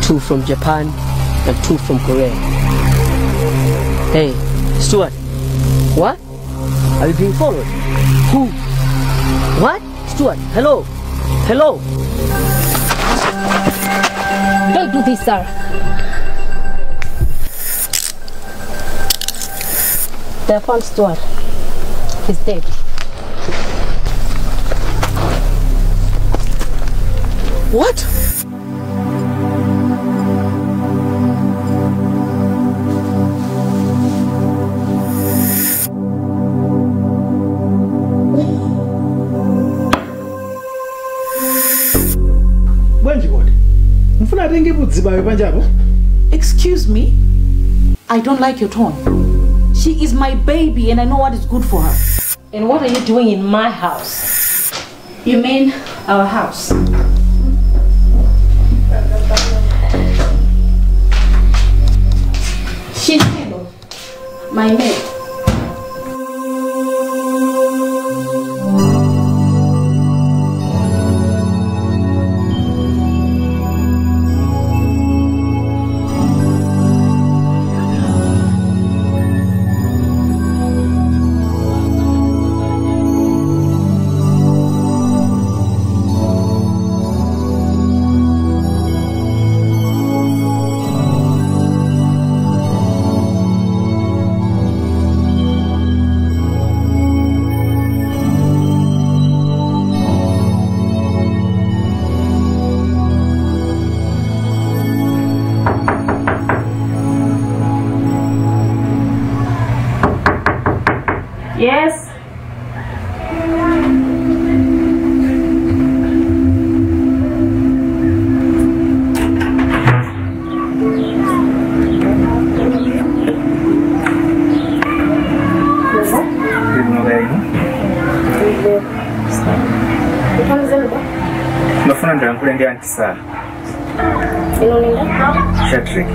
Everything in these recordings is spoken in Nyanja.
2 from Japan, and 2 from Korea. Hey, Stuart. What? Are you being followed? Who? What? Stuart, hello? Hello? Don't do this, sir. They found Stuart. He's dead. What? Excuse me? I don't like your tone. She is my baby and I know what is good for her. And what are you doing in my house? You mean our house? She's single. My maid. Yes. Nafuna ndakulengera nti saa. Shatrick.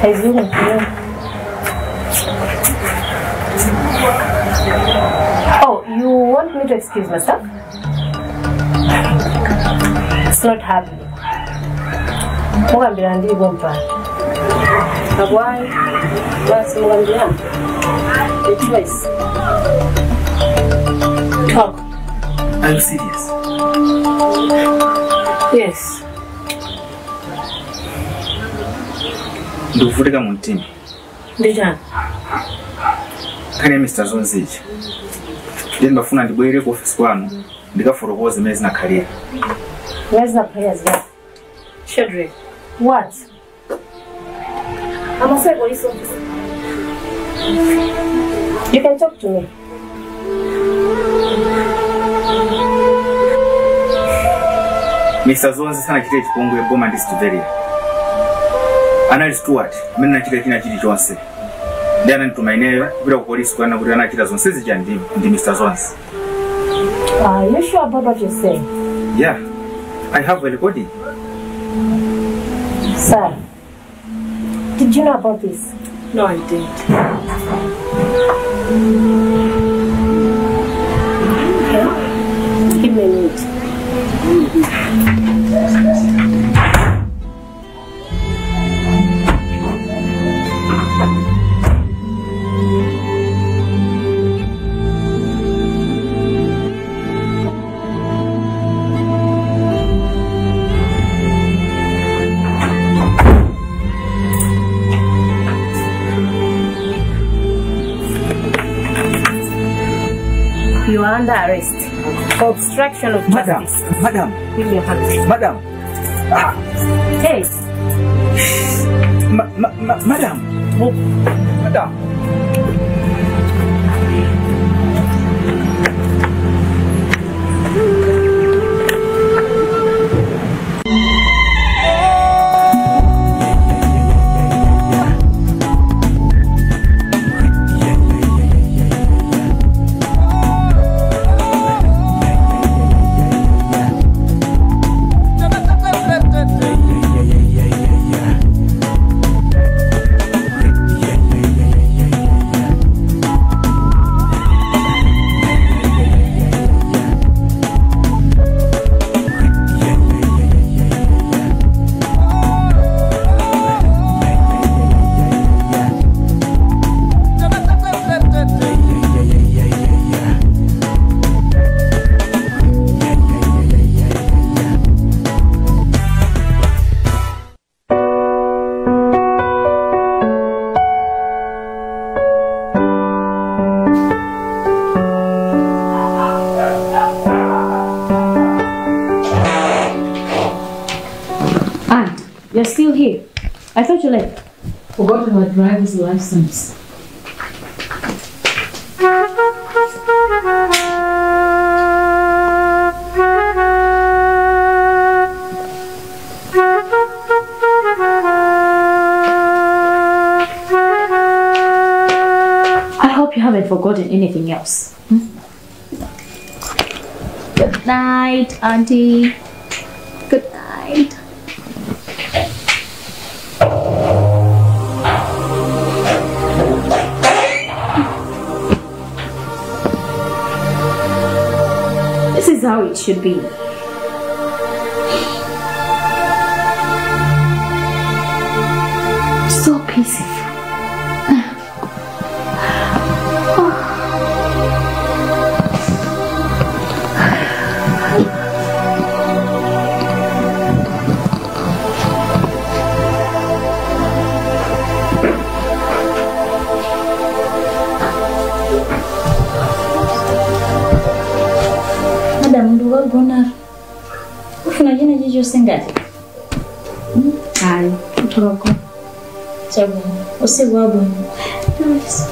He's looking for you. Oh, you want me to excuse myself? It's not happening. Mugambira ndi bompa. Why? What's Mugambira? The choice. Talk. Are you serious? Yes. Nduvulika mu ntima. Ndijana. Kane Mr. Zonziji. Ndi mbafuna ndibwere ku office kwanu ndikaforoboze mezi na career. Where's the prayers there? Shadrach. What? I'm a police officer. You can talk to me. Mr. Zonzi sana kile chipongwe Boma District. Anali Stuart, mimi na kile kina chili chonse. Ndiye ananitumainea bila polisi kwa na kudana kila zonse zijandi ndi Mr. Zonzi. Are you sure about what you're saying? Yeah. I have a recording. Sir, did you know about this? No, I didn't. Okay. Give me a minute. You are under arrest for obstruction of justice. Madam. Give me your hands. Madam. Ah. Hey. Madam. Madam. You're still here. I thought you left. Forgot her driver's license. I hope you haven't forgotten anything else. Good night, Auntie. Good night. This is how it should be. So peaceful. Gunnar, ufuna jina jijo sengati? Hai, kutoka. Chabu, usiwabu. Nice.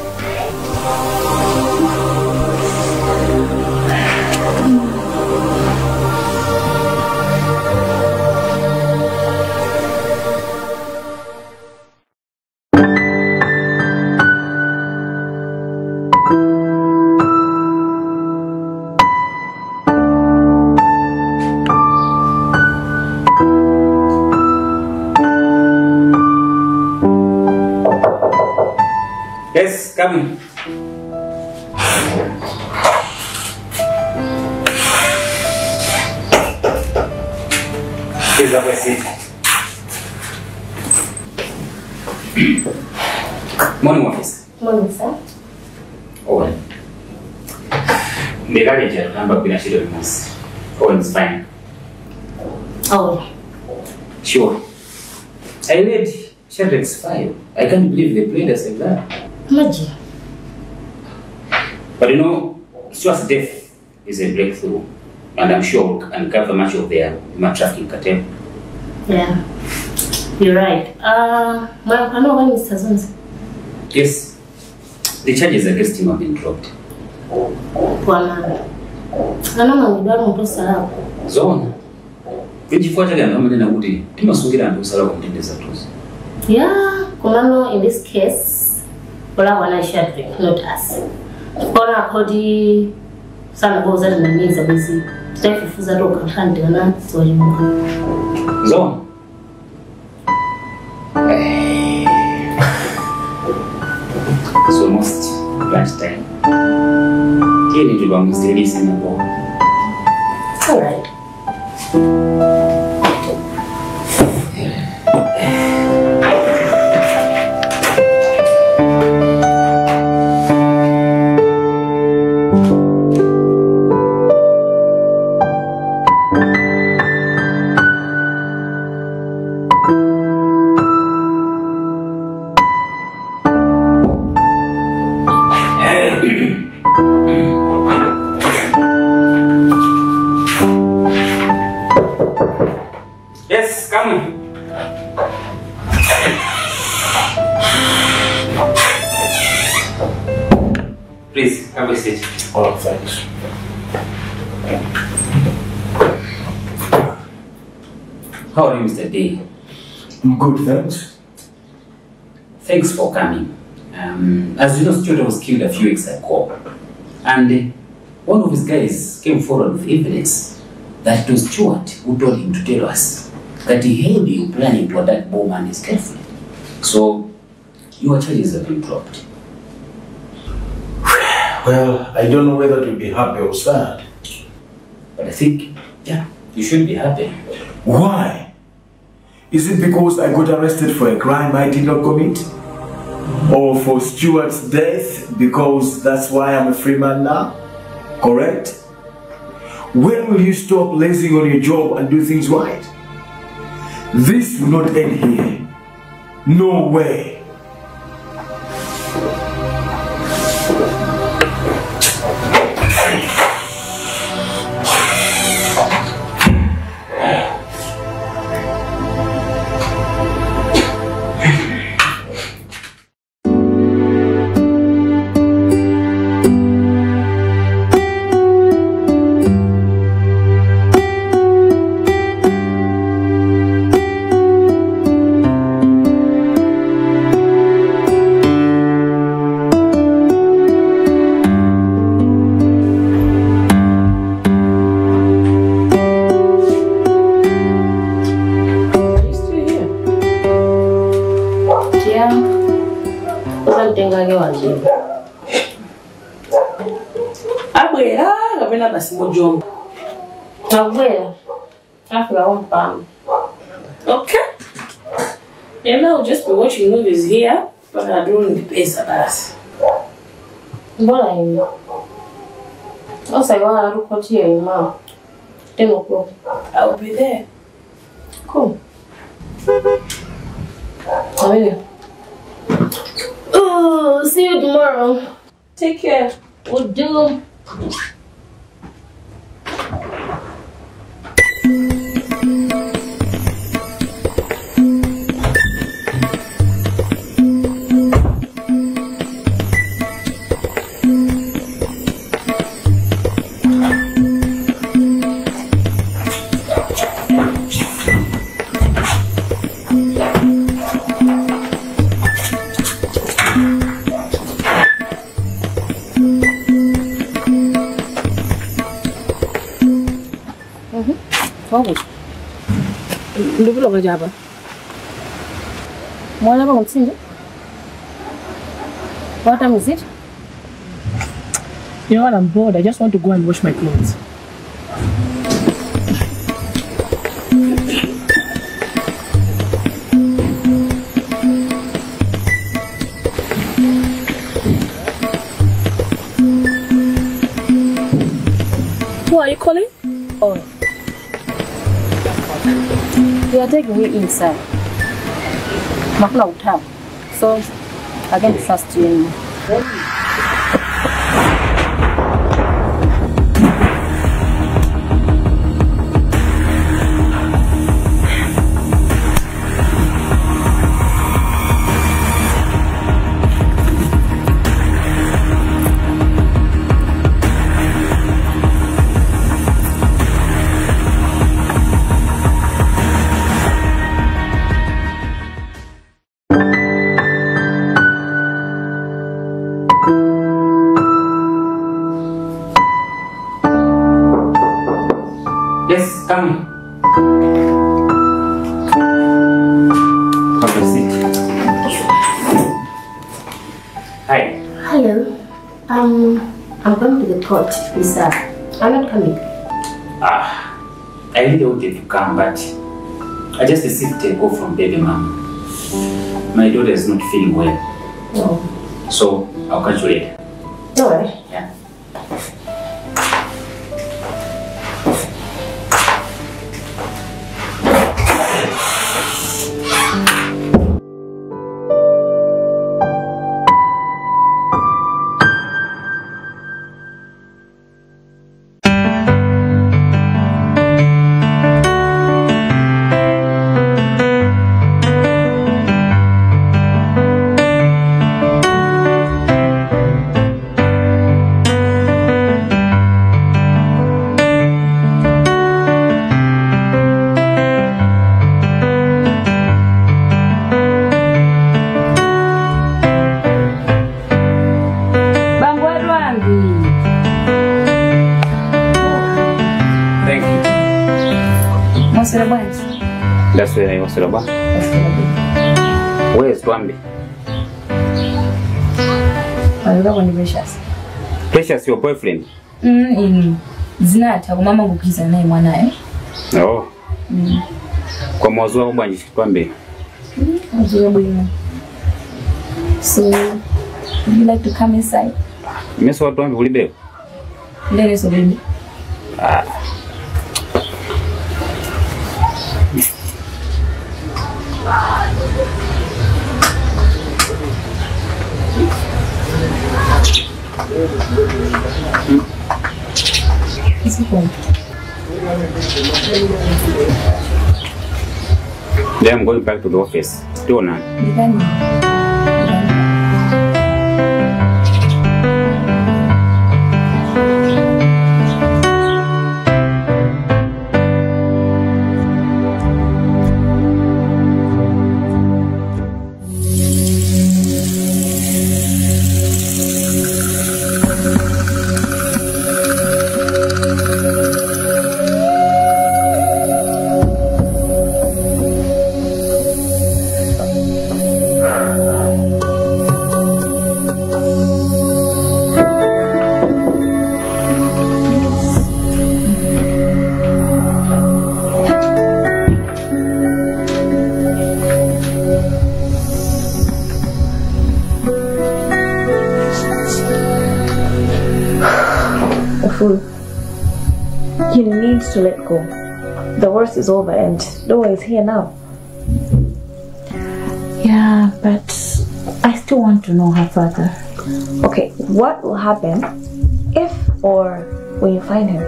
Yes, come in. Please have a seat. Morning, office. Morning, sir. Owen. The luggage had come back with a sheet of news. Owen's fine. Oh. Sure. I read Shadrach's file. I can't believe they played us like that. Imagine. But you know, Stuart's death is a breakthrough, and I'm sure we can uncover much of their human trafficking cartel. Yeah. You're right. I know when Mr. Zonzi. Yes. The charges against him have been dropped. Bwana. Anama ngidwari mtu salama. Zona. Vijifuata gani kama nina kuti timasungira ndio salama kumtendeza tuzo. Yeah, Kumano, in this case, Ola wana Shadrach, not us. Kona kodi sana boza na miza busy. Tutafufuza roka handi na tuwajimuka. Zona. It's almost lunch time. Kini ndio mstari sana bo. All right. Yes, come in. Please, have a seat. Oh, thanks. How are you, Mr. Day? I'm good, thanks. Thanks for coming. As you know, Stuart was killed a few weeks ago. And one of his guys came forward with evidence that it was Stuart who told him to tell us that he held you planning to attack Bowman and his girlfriend. So, your charges have been dropped. Well, I don't know whether to be happy or sad. But I think, yeah, you should be happy. Why? Is it because I got arrested for a crime I did not commit? Or for Stuart's death because that's why I'm a free man now? Correct? When will you stop lazing on your job and do things right? This will not end here. No way. Abwera ngapena basi mojomba. Abwera. After one palm. Okay. And I'll just be watching movies here, but I don't need pesa basi. Mbona hivi? Sasa iwana rukotie ima. Temo kwa. I'll be there. Cool. Oh, oh, see you tomorrow. Take care. We'll do. Ndivyo ngajaba. Mwana wangu msingi. What time is it? You know what, I'm bored. I just want to go and wash my clothes. Who are you calling? Oh. They are taking me inside. Makuna utam. So I can't trust you anymore. Yes, come. Have a seat. Hi. Hello. I'm going to the court, Lisa. I'm not coming. I really wanted to come, but I just received a call from baby mom. My daughter is not feeling well. No. So I'll catch you later. No worry. Yeah. Thank you. That's where I was about. Where is Twambi? Precious, your boyfriend? Zinata mama kukiza naye mwanae. Oh. Kwa mwazo wangu bwanji Twambi. So, would you like to come inside? Meso wa Twambi ulibeo? Ndene so baby. Then I'm going back to the office. Still now. Fool. You need to let go. The worst is over and Noah is here now. Yeah, but I still want to know her further. Okay, what will happen if or when you find him?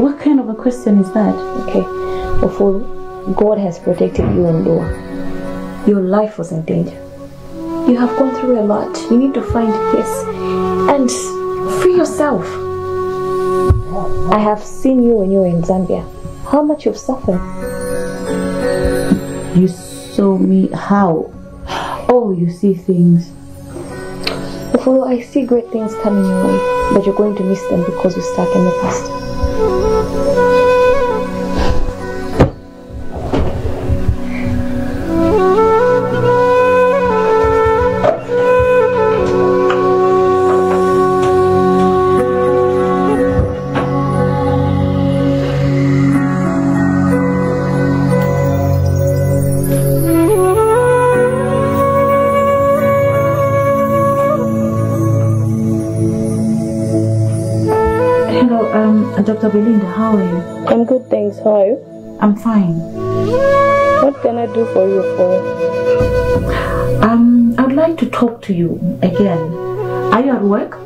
What kind of a question is that? Okay, well, Fool, God has protected you and Noah. Your life was in danger. You have gone through a lot. You need to find peace and free yourself. I have seen you when you were in Zambia. How much you've suffered. You saw me how? Oh, you see things. Follow, I see great things coming your way, but you're going to miss them because you're stuck in the past. Dr. Belinda, how are you? I'm good, thanks. How are you? I'm fine. What can I do for you, for? I'd like to talk to you again. Are you at work?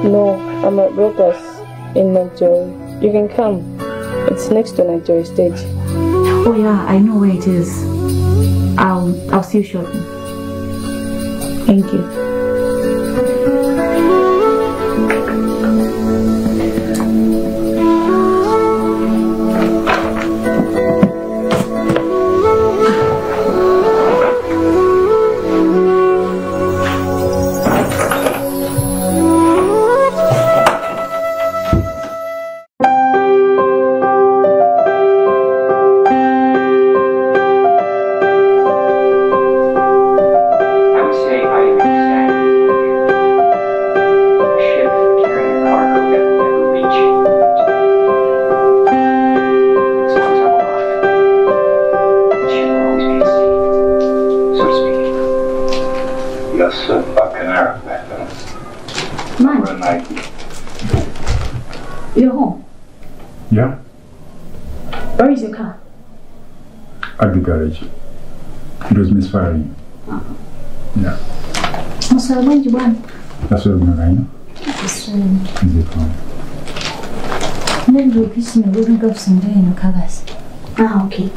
No, I'm at Brokers in Nigeria. You can come. It's next to Nigeria Stage. Oh yeah, I know where it is. I'll see you shortly. Thank you. You're home? Yeah. Where is your car? At the garage. It was misfiring. Yeah. So when you want? That's what I'm going Is it fine? Then we'll be seeing a living up some day in the covers. Ah, okay.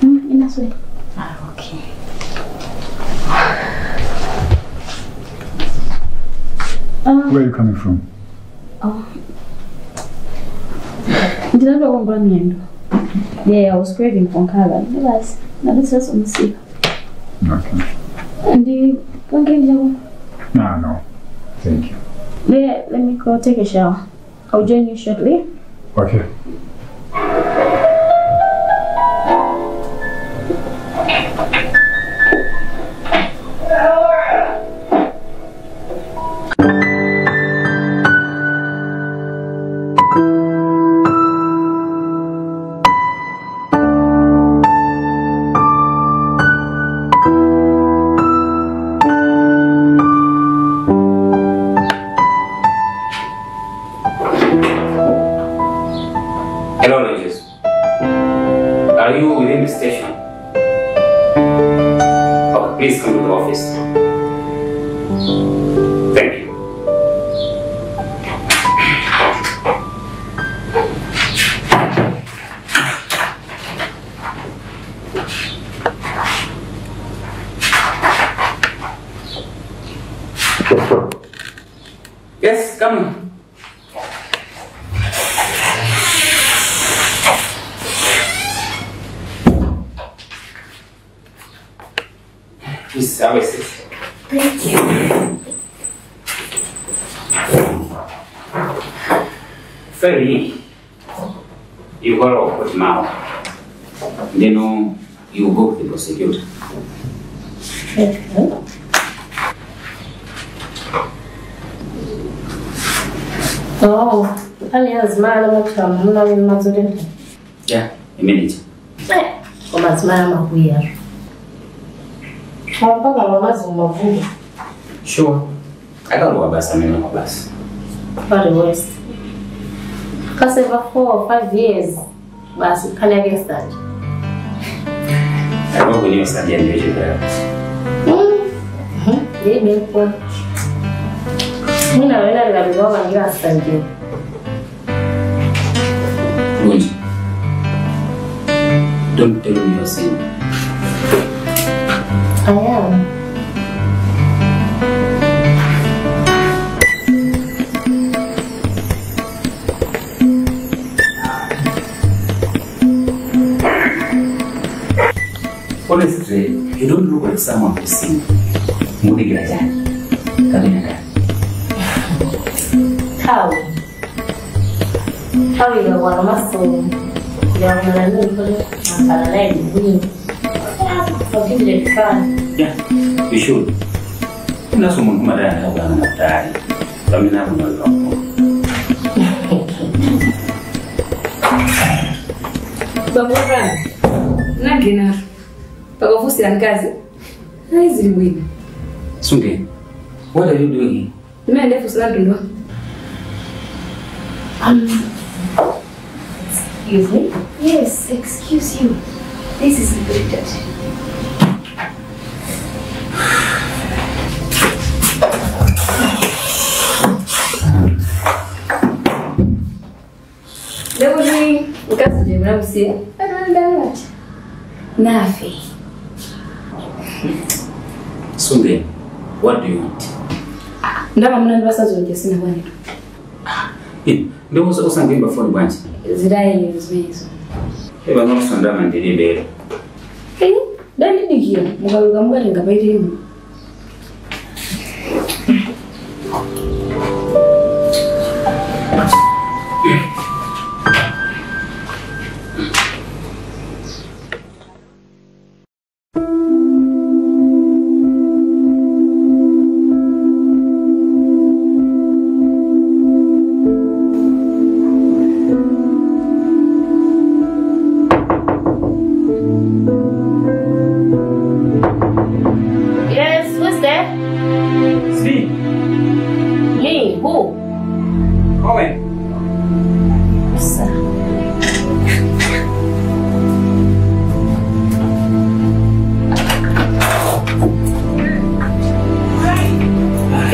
In that way. Ah, okay. Where are you coming from? Oh. Did I know what I'm Yeah, I was craving for Kava. Realize now this is on the sea. Okay. And the one came down. No. Thank you. Let me go take a shower. I'll join you shortly. Okay. Hello, ladies. Are you within the station? Oh, please come to the office. Thank you. Yes, come in. Please have a seat. Thank you. Ferry, you got to put him out. Then you go to the prosecutor. Okay. Oh, honey has man much Yeah, a minute. Sure. I got to bus. I mean, bus. For the worst. Because over 4 or 5 years, but you can't against that. I don't believe it's a generation there. They make one. You know, when I go and you are standing. Don't tell me you're sin. I am. Honestly, you don't look like someone who's seen. Mudi Grajan. How you know what I'm saying? You're going to yeah, you should. I'm not someone who might have died. I mean, I'm not wrong. Baba, na gina. Pag ofusi ang kazi. Haizi win. Sunday, what are you doing? Nimeenda kusala ndo. Excuse me? Yes, excuse you. This is very dirty. Leo ni ukazi je mnabusia? Anaenda Nafi. Sunday, what do you want? Ndaba mnanibasa zonke sina bwana. Ndio usangimba phone bwanji. Zirai zimezo. Eba no sanda mandiri bere. Dani dikia, mugaruka mugale ngabaire mu.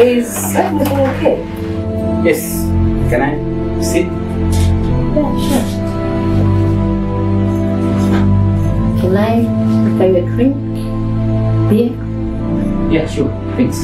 Is everything okay? Yes. Can I sit? Yeah, sure. Can I prepare you a drink? Beer? Yeah, sure. Thanks.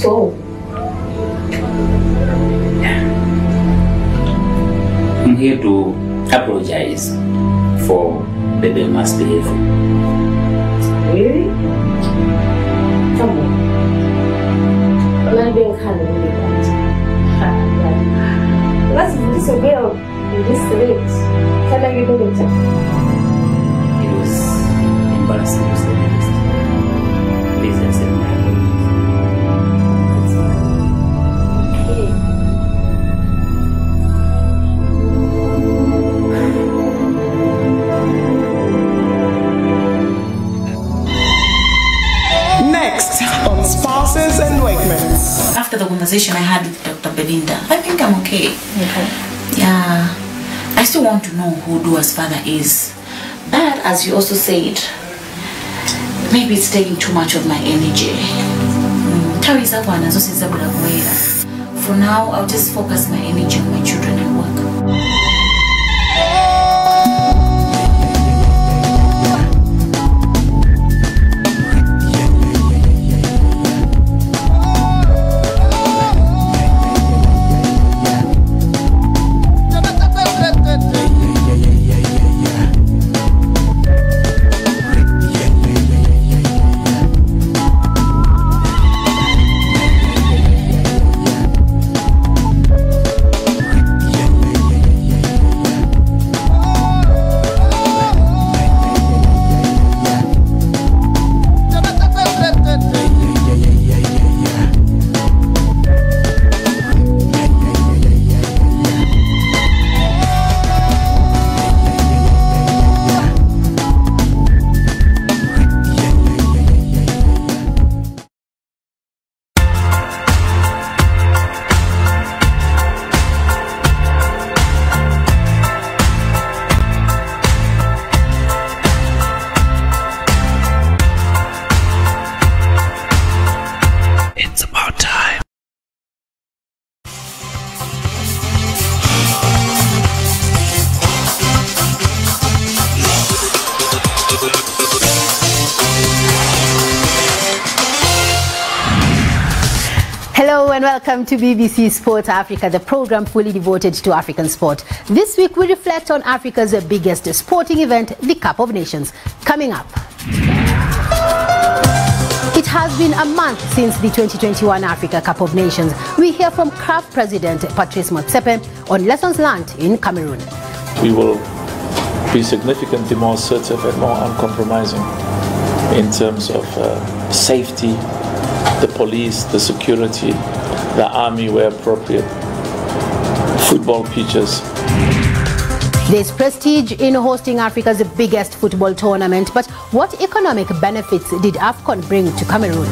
So, I'm here to apologize for baby misbehavior. really? Come on. I'm not being kind of really bad. Let's disagree on this rate. Can I give it a time? It was embarrassing to say the least. Please accept my apologies. Next on Spouses and Wakemen. After the conversation I had with Dr. Belinda, I think I'm okay. Okay. Yeah. I still want to know who Dua's father is. But as you also said, maybe it's taking too much of my energy. For now, I'll just focus my energy on my children and work. Hello and welcome to BBC Sport Africa, the program fully devoted to African sport. This week we reflect on Africa's biggest sporting event, the Cup of Nations, coming up. It has been a month since the 2021 Africa Cup of Nations. We hear from CAF President Patrice Motsepe on lessons learned in Cameroon. We will be significantly more assertive and more uncompromising in terms of safety, the police, the security, the army where appropriate, football pitches. There's prestige in hosting Africa's biggest football tournament, but what economic benefits did AFCON bring to Cameroon?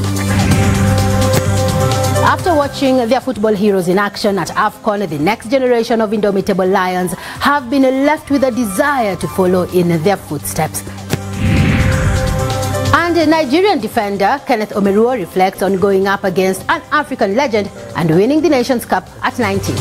After watching their football heroes in action at AFCON, the next generation of indomitable lions have been left with a desire to follow in their footsteps. And Nigerian defender Kenneth Omeruo reflects on going up against an African legend and winning the Nations Cup at 19.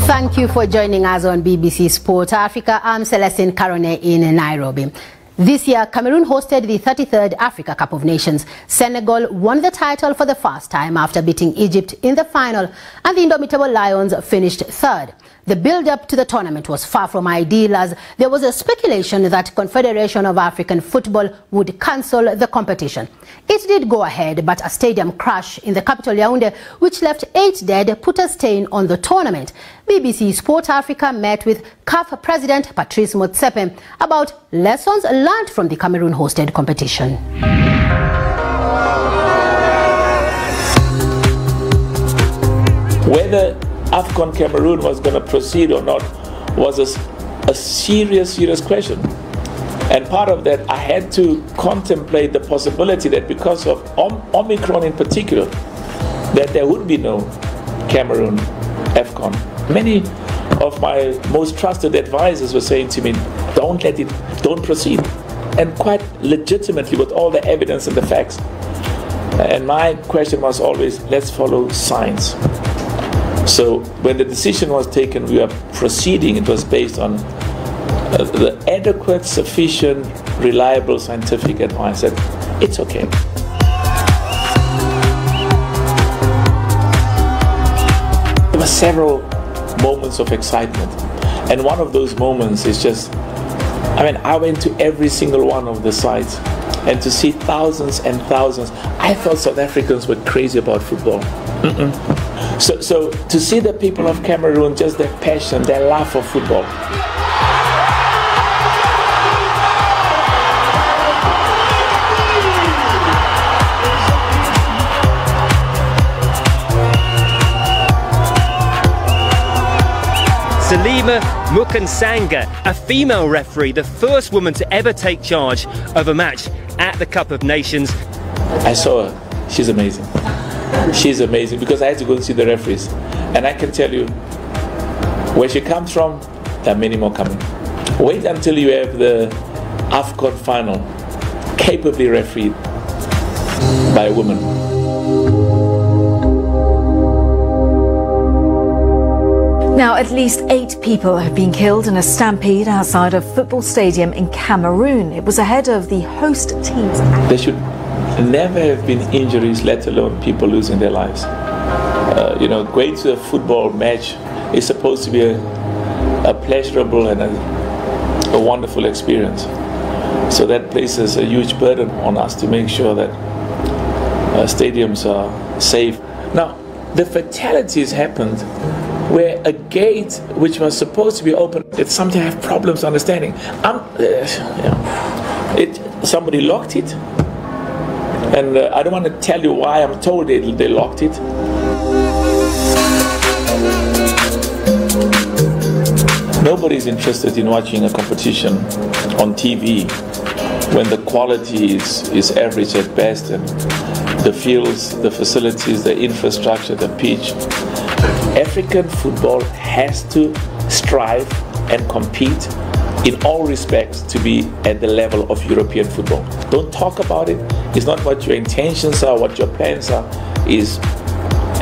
Thank you for joining us on BBC Sport Africa. I'm Celestine Karone in Nairobi. This year, Cameroon hosted the 33rd Africa Cup of Nations. Senegal won the title for the first time after beating Egypt in the final, and the indomitable Lions finished third. The build-up to the tournament was far from ideal, as there was a speculation that Confederation of African Football would cancel the competition. It did go ahead, but a stadium crash in the capital Yaoundé, which left 8 dead, put a stain on the tournament. BBC Sport Africa met with CAF President Patrice Motsepe about lessons learned from the Cameroon-hosted competition. Whether AFCON Cameroon was going to proceed or not was a serious question. And part of that, I had to contemplate the possibility that because of Omicron in particular, that there would be no Cameroon AFCON. Many of my most trusted advisors were saying to me, don't proceed. And quite legitimately with all the evidence and the facts. And my question was always, let's follow science. So when the decision was taken, we were proceeding, it was based on the adequate, sufficient, reliable scientific advice that it's okay. There were several moments of excitement. And one of those moments is just, I went to every single one of the sites, and to see thousands and thousands, I thought South Africans were crazy about football. So to see the people of Cameroon, just their passion, their love for football. Salima Mukansanga, a female referee, the first woman to ever take charge of a match at the Cup of Nations. I saw her. She's amazing. She's amazing because I had to go and see the referees. And I can tell you, where she comes from, there are many more coming. Wait until you have the AFCON final capably refereed by a woman. Now, at least 8 people have been killed in a stampede outside a football stadium in Cameroon. It was ahead of the host teams. There should never have been injuries, let alone people losing their lives. Going to a football match is supposed to be a pleasurable and a wonderful experience. So that places a huge burden on us to make sure that stadiums are safe. Now, the fatalities happened where a gate which was supposed to be open, it's something I have problems understanding. Somebody locked it, and I don't want to tell you why I'm told they locked it. Nobody's interested in watching a competition on TV when the quality is average at best, and the fields, the facilities, the infrastructure, the pitch. African football has to strive and compete in all respects to be at the level of European football. Don't talk about it. It's not what your intentions are, what your plans are. Is,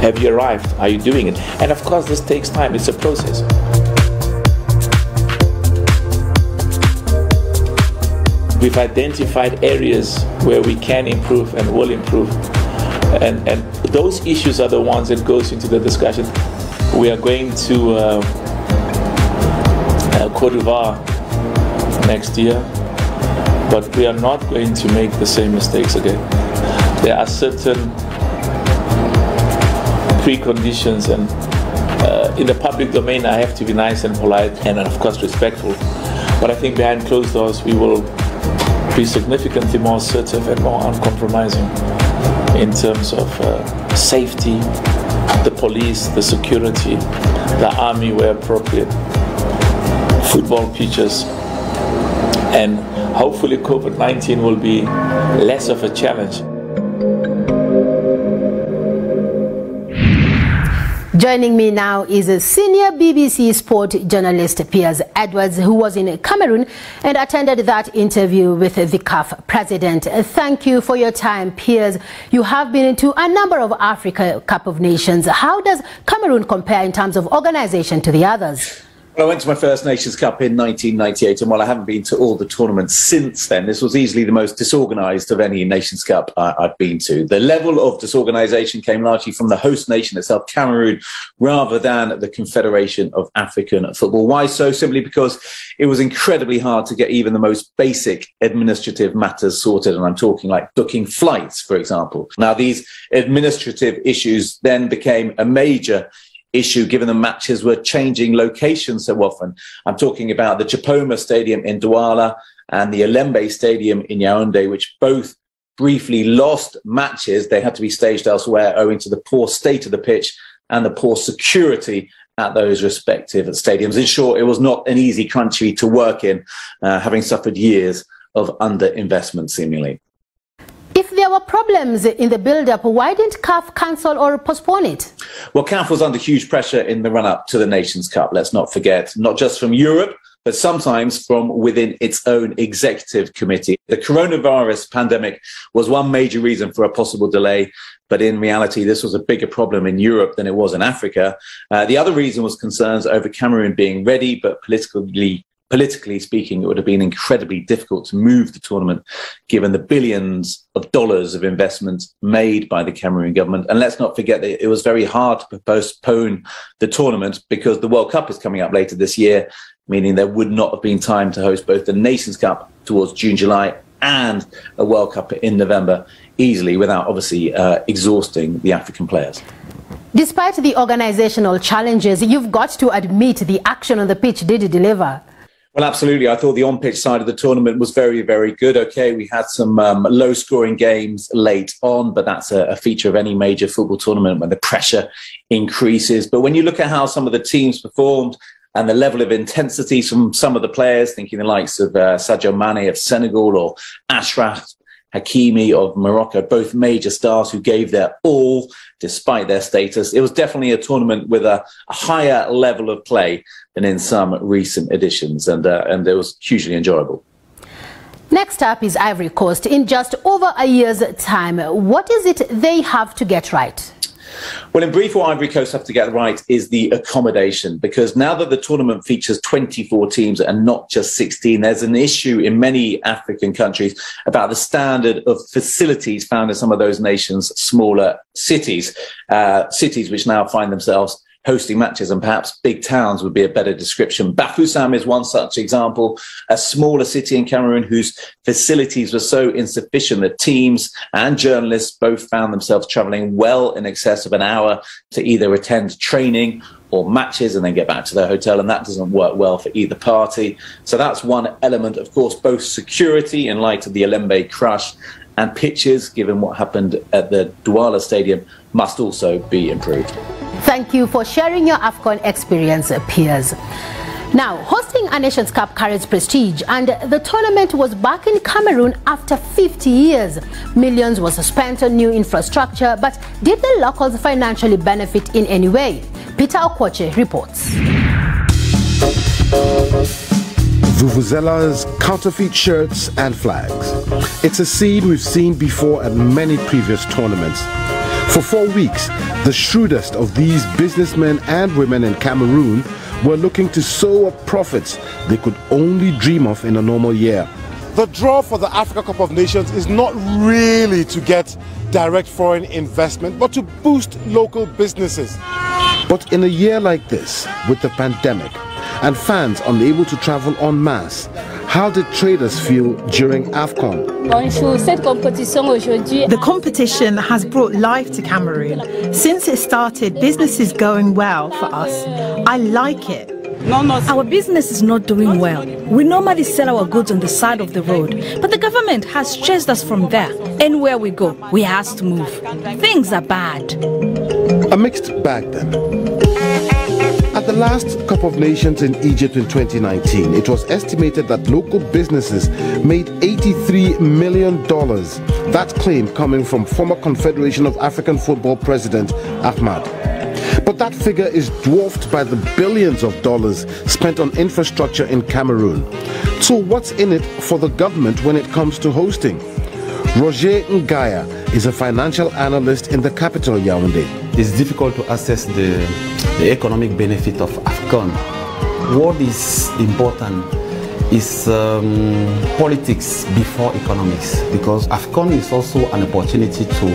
have you arrived? Are you doing it? And of course, this takes time. It's a process. we've identified areas where we can improve and will improve. And those issues are the ones that goes into the discussion. We are going to Côte d'Ivoire next year, but we are not going to make the same mistakes again. There are certain preconditions, and in the public domain I have to be nice and polite and of course respectful, but I think behind closed doors we will be significantly more assertive and more uncompromising in terms of safety, the police, the security, the army where appropriate, football pitches, and hopefully COVID-19 will be less of a challenge. Joining me now is a senior BBC sport journalist, Piers Edwards, who was in Cameroon and attended that interview with the CAF president. Thank you for your time, Piers. You have been into a number of Africa Cup of Nations. How does Cameroon compare in terms of organization to the others? Well, I went to my first Nations Cup in 1998, and while I haven't been to all the tournaments since then, this was easily the most disorganised of any Nations Cup I've been to. The level of disorganisation came largely from the host nation itself, Cameroon, rather than the Confederation of African Football. Why so? Simply because it was incredibly hard to get even the most basic administrative matters sorted, and I'm talking like booking flights, for example. Now, these administrative issues then became a major issue given the matches were changing locations so often. I'm talking about the Chapoma Stadium in Douala and the Alembe Stadium in Yaoundé, which both briefly lost matches. They had to be staged elsewhere owing to the poor state of the pitch and the poor security at those respective stadiums. In short, it was not an easy country to work in, having suffered years of underinvestment seemingly. If there were problems in the build-up, why didn't CAF cancel or postpone it? Well, CAF was under huge pressure in the run-up to the Nations Cup, let's not forget, not just from Europe, but sometimes from within its own executive committee. The coronavirus pandemic was one major reason for a possible delay, but in reality, this was a bigger problem in Europe than it was in Africa. The other reason was concerns over Cameroon being ready, but politically speaking, it would have been incredibly difficult to move the tournament given the billions of dollars of investment made by the Cameroon government. And let's not forget that it was very hard to postpone the tournament because the World Cup is coming up later this year, meaning there would not have been time to host both the Nations Cup towards June, July and a World Cup in November easily without obviously exhausting the African players. Despite the organizational challenges, you've got to admit the action on the pitch did deliver. Well, absolutely. I thought the on-pitch side of the tournament was very, very good. OK, we had some low-scoring games late on, but that's a feature of any major football tournament when the pressure increases. But when you look at how some of the teams performed and the level of intensity from some of the players, thinking the likes of Sadio Mane of Senegal or Achraf Hakimi of Morocco, both major stars who gave their all despite their status. It was definitely a tournament with a higher level of play than in some recent editions, and it was hugely enjoyable. Next up is Ivory Coast. In just over a year's time, what is it they have to get right? Well, in brief, what Ivory Coast have to get right is the accommodation, because now that the tournament features 24 teams and not just 16, there's an issue in many African countries about the standard of facilities found in some of those nations' smaller cities, cities which now find themselves hosting matches, and perhaps big towns would be a better description. Bafoussam is one such example, a smaller city in Cameroon whose facilities were so insufficient that teams and journalists both found themselves travelling well in excess of an hour to either attend training or matches and then get back to their hotel, and that doesn't work well for either party. So that's one element. Of course, both security in light of the Alembe crush and pitches, given what happened at the Douala Stadium, must also be improved. Thank you for sharing your AFCON experience, Piers. Now, hosting a Nations Cup carries prestige, and the tournament was back in Cameroon after 50 years. Millions was spent on new infrastructure, but did the locals financially benefit in any way? Peter Okwoche reports. Vuvuzelas, counterfeit shirts and flags. It's a scene we've seen before at many previous tournaments. For 4 weeks, the shrewdest of these businessmen and women in Cameroon were looking to sow up profits they could only dream of in a normal year. The draw for the Africa Cup of Nations is not really to get direct foreign investment, but to boost local businesses. But in a year like this, with the pandemic and fans unable to travel en masse, how did traders feel during AFCON? The competition has brought life to Cameroon. Since it started, business is going well for us. I like it. Our business is not doing well. We normally sell our goods on the side of the road, but the government has chased us from there. Anywhere we go, we have to move. Things are bad. A mixed bag then. At the last Cup of Nations in Egypt in 2019, it was estimated that local businesses made $83 million. That claim coming from former Confederation of African Football President Ahmad. But that figure is dwarfed by the billions of dollars spent on infrastructure in Cameroon. So what's in it for the government when it comes to hosting? Roger Ngaya is a financial analyst in the capital, Yaoundé. It's difficult to assess the economic benefit of AFCON. What is important is politics before economics, because AFCON is also an opportunity to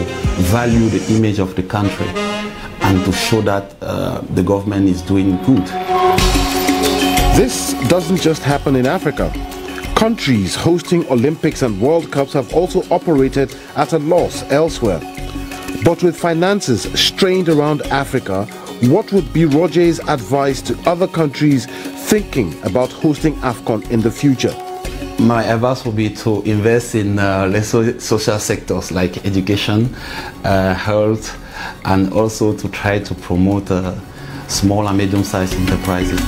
value the image of the country and to show that the government is doing good. This doesn't just happen in Africa. Countries hosting Olympics and World Cups have also operated at a loss elsewhere. But with finances strained around Africa, what would be Roger's advice to other countries thinking about hosting AFCON in the future? My advice would be to invest in social sectors like education, health, and also to try to promote small and medium-sized enterprises.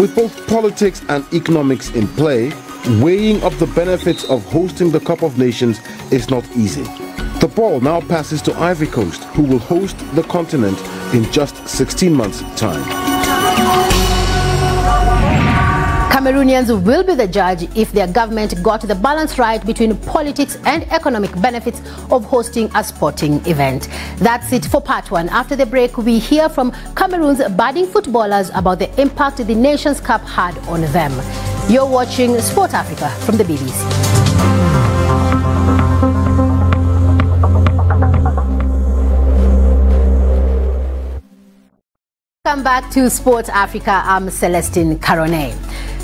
With both politics and economics in play, weighing up the benefits of hosting the Cup of Nations is not easy. The ball now passes to Ivory Coast, who will host the continent in just 16 months' time. Cameroonians will be the judge if their government got the balance right between politics and economic benefits of hosting a sporting event. That's it for part one. After the break, we hear from Cameroon's budding footballers about the impact the Nations Cup had on them. You're watching Sport Africa from the BBC. Welcome back to Sport Africa. I'm Celestine Caronet.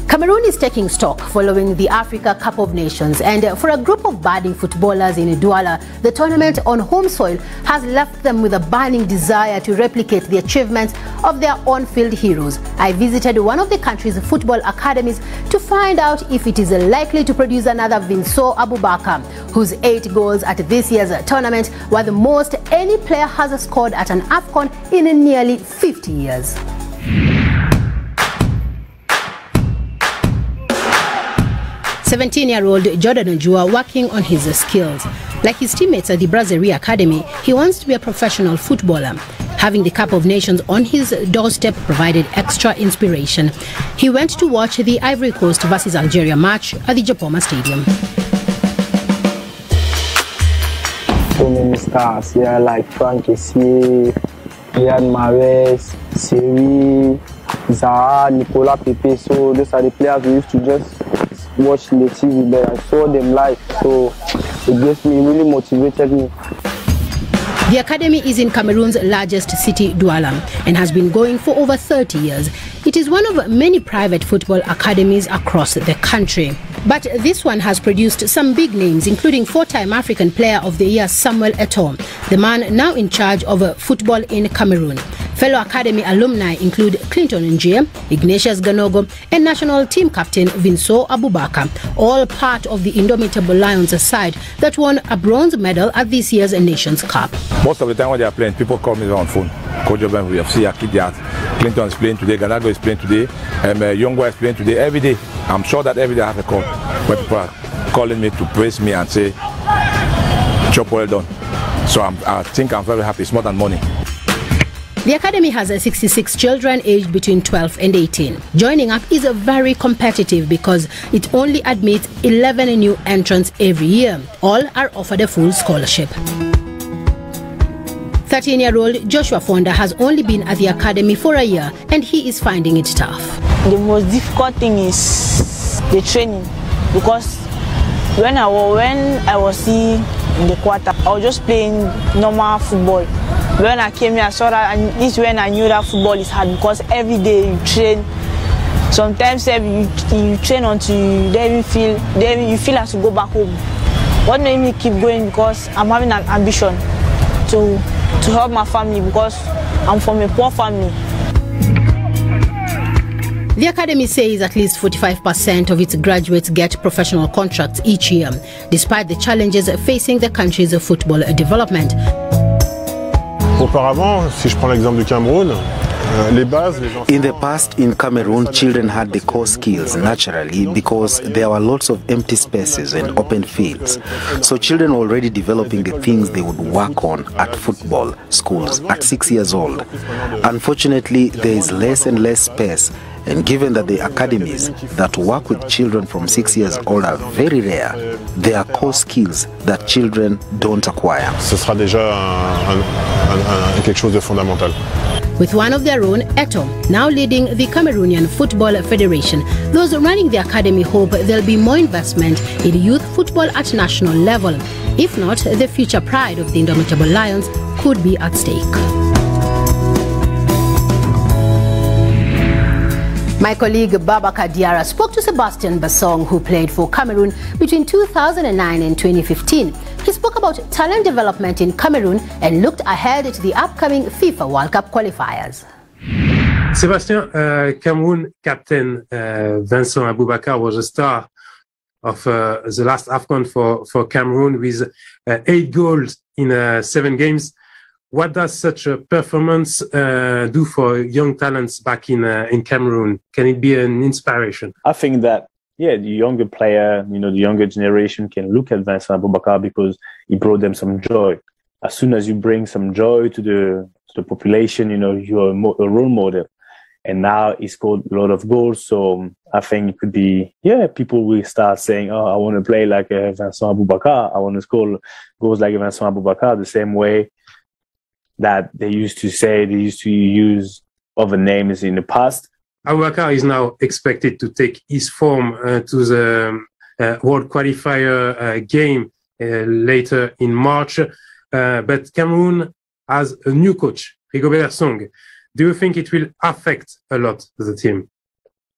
Cameroon is taking stock following the Africa Cup of Nations, and for a group of budding footballers in Douala, the tournament on home soil has left them with a burning desire to replicate the achievements of their on-field heroes. I visited one of the country's football academies to find out if it is likely to produce another Vinso Abubakar, whose 8 goals at this year's tournament were the most any player has scored at an AFCON in nearly 50 years. 17-year-old Jordan Ojua working on his skills. Like his teammates at the Brasserie Academy, he wants to be a professional footballer. Having the Cup of Nations on his doorstep provided extra inspiration. He went to watch the Ivory Coast versus Algeria match at the Japoma Stadium. So many stars here like Frank Kessié, Riyad Mahrez, Seri, Zaha, Nicolas Pepe. So those are the players we used to just watch the TV, but I saw them live, so it gave me, really motivated me. The academy is in Cameroon's largest city, Douala, and has been going for over 30 years. It is one of many private football academies across the country. But this one has produced some big names, including 4-time African Player of the Year Samuel Eto'o, the man now in charge of football in Cameroon. Fellow academy alumni include Clinton Njie, Ignatius Ganogo, and national team captain Vinso Abubakar, all part of the indomitable Lions side that won a bronze medal at this year's Nations Cup. Most of the time when they are playing, people call me on phone. Coach Oben, we have seen Akidiat. Clinton is playing today, Ganago is playing today, Yongwa is playing today. Every day, I'm sure that every day I have a call where people are calling me to praise me and say, job well done. So I think I'm very happy. It's more than money. The academy has 66 children aged between 12 and 18. Joining up is very competitive because it only admits 11 new entrants every year. All are offered a full scholarship. 13-year-old Joshua Fonda has only been at the academy for a year, and he is finding it tough. The most difficult thing is the training, because When I was in the quarter, I was just playing normal football. When I came here, I saw that, and this is when I knew that football is hard, because every day you train. Sometimes you train until you feel as you go back home. What made me keep going, because I'm having an ambition to help my family, because I'm from a poor family. The academy says at least 45% of its graduates get professional contracts each year, despite the challenges facing the country's football development. Auparavant, si je prends l'exemple du Cameroun, in the past, in Cameroon, children had the core skills naturally because there were lots of empty spaces and open fields. So children were already developing the things they would work on at football schools at 6 years old. Unfortunately, there is less and less space, and given that the academies that work with children from 6 years old are very rare, there are core skills that children don't acquire. Ce sera déjà quelque chose de fondamental. With one of their own, Eto, now leading the Cameroonian Football Federation, those running the academy hope there'll be more investment in youth football at national level. If not, the future pride of the Indomitable Lions could be at stake. My colleague Babaka Diarra spoke to Sebastian Bassong, who played for Cameroon between 2009 and 2015. He spoke about talent development in Cameroon and looked ahead to the upcoming FIFA World Cup qualifiers. Sebastian, Cameroon captain Vincent Aboubakar was a star of the last AFCON for Cameroon with 8 goals in 7 games. What does such a performance do for young talents back in Cameroon? Can it be an inspiration? I think that, yeah, the younger player, the younger generation can look at Vincent Aboubakar because he brought them some joy. As soon as you bring some joy to the population, you're a role model. And now he scored a lot of goals. So I think it could be, people will start saying, oh, I want to play like Vincent Aboubakar. I want to score goals like Vincent Aboubakar, the same way that they used to use other names in the past. Aboubakar is now expected to take his form to the World Qualifier game later in March. But Cameroon has a new coach, Rigobert Song. Do you think it will affect a lot the team?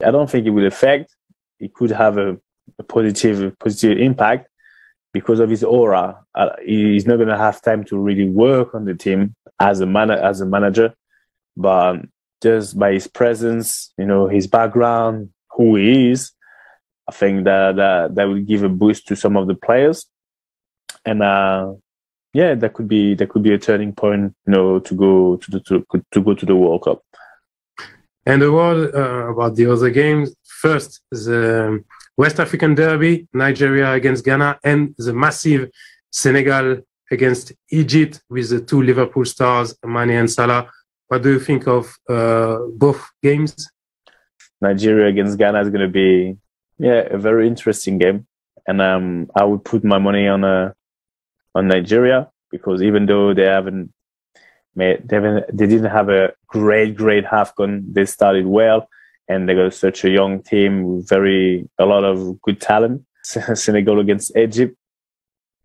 I don't think it will affect. It could have a positive impact because of his aura. He's not going to have time to really work on the team as a manager, but just by his presence, his background, who he is, I think that will give a boost to some of the players, and that could be a turning point, to go to the World Cup. And a word about the other games. First, the West African Derby, Nigeria against Ghana, and the massive Senegal against Egypt with the 2 Liverpool stars, Mane and Salah. What do you think of both games? Nigeria against Ghana is going to be a very interesting game, and I would put my money on Nigeria, because even though they didn't have a great AFCON, they started well, and they got such a young team with a lot of good talent. Senegal against Egypt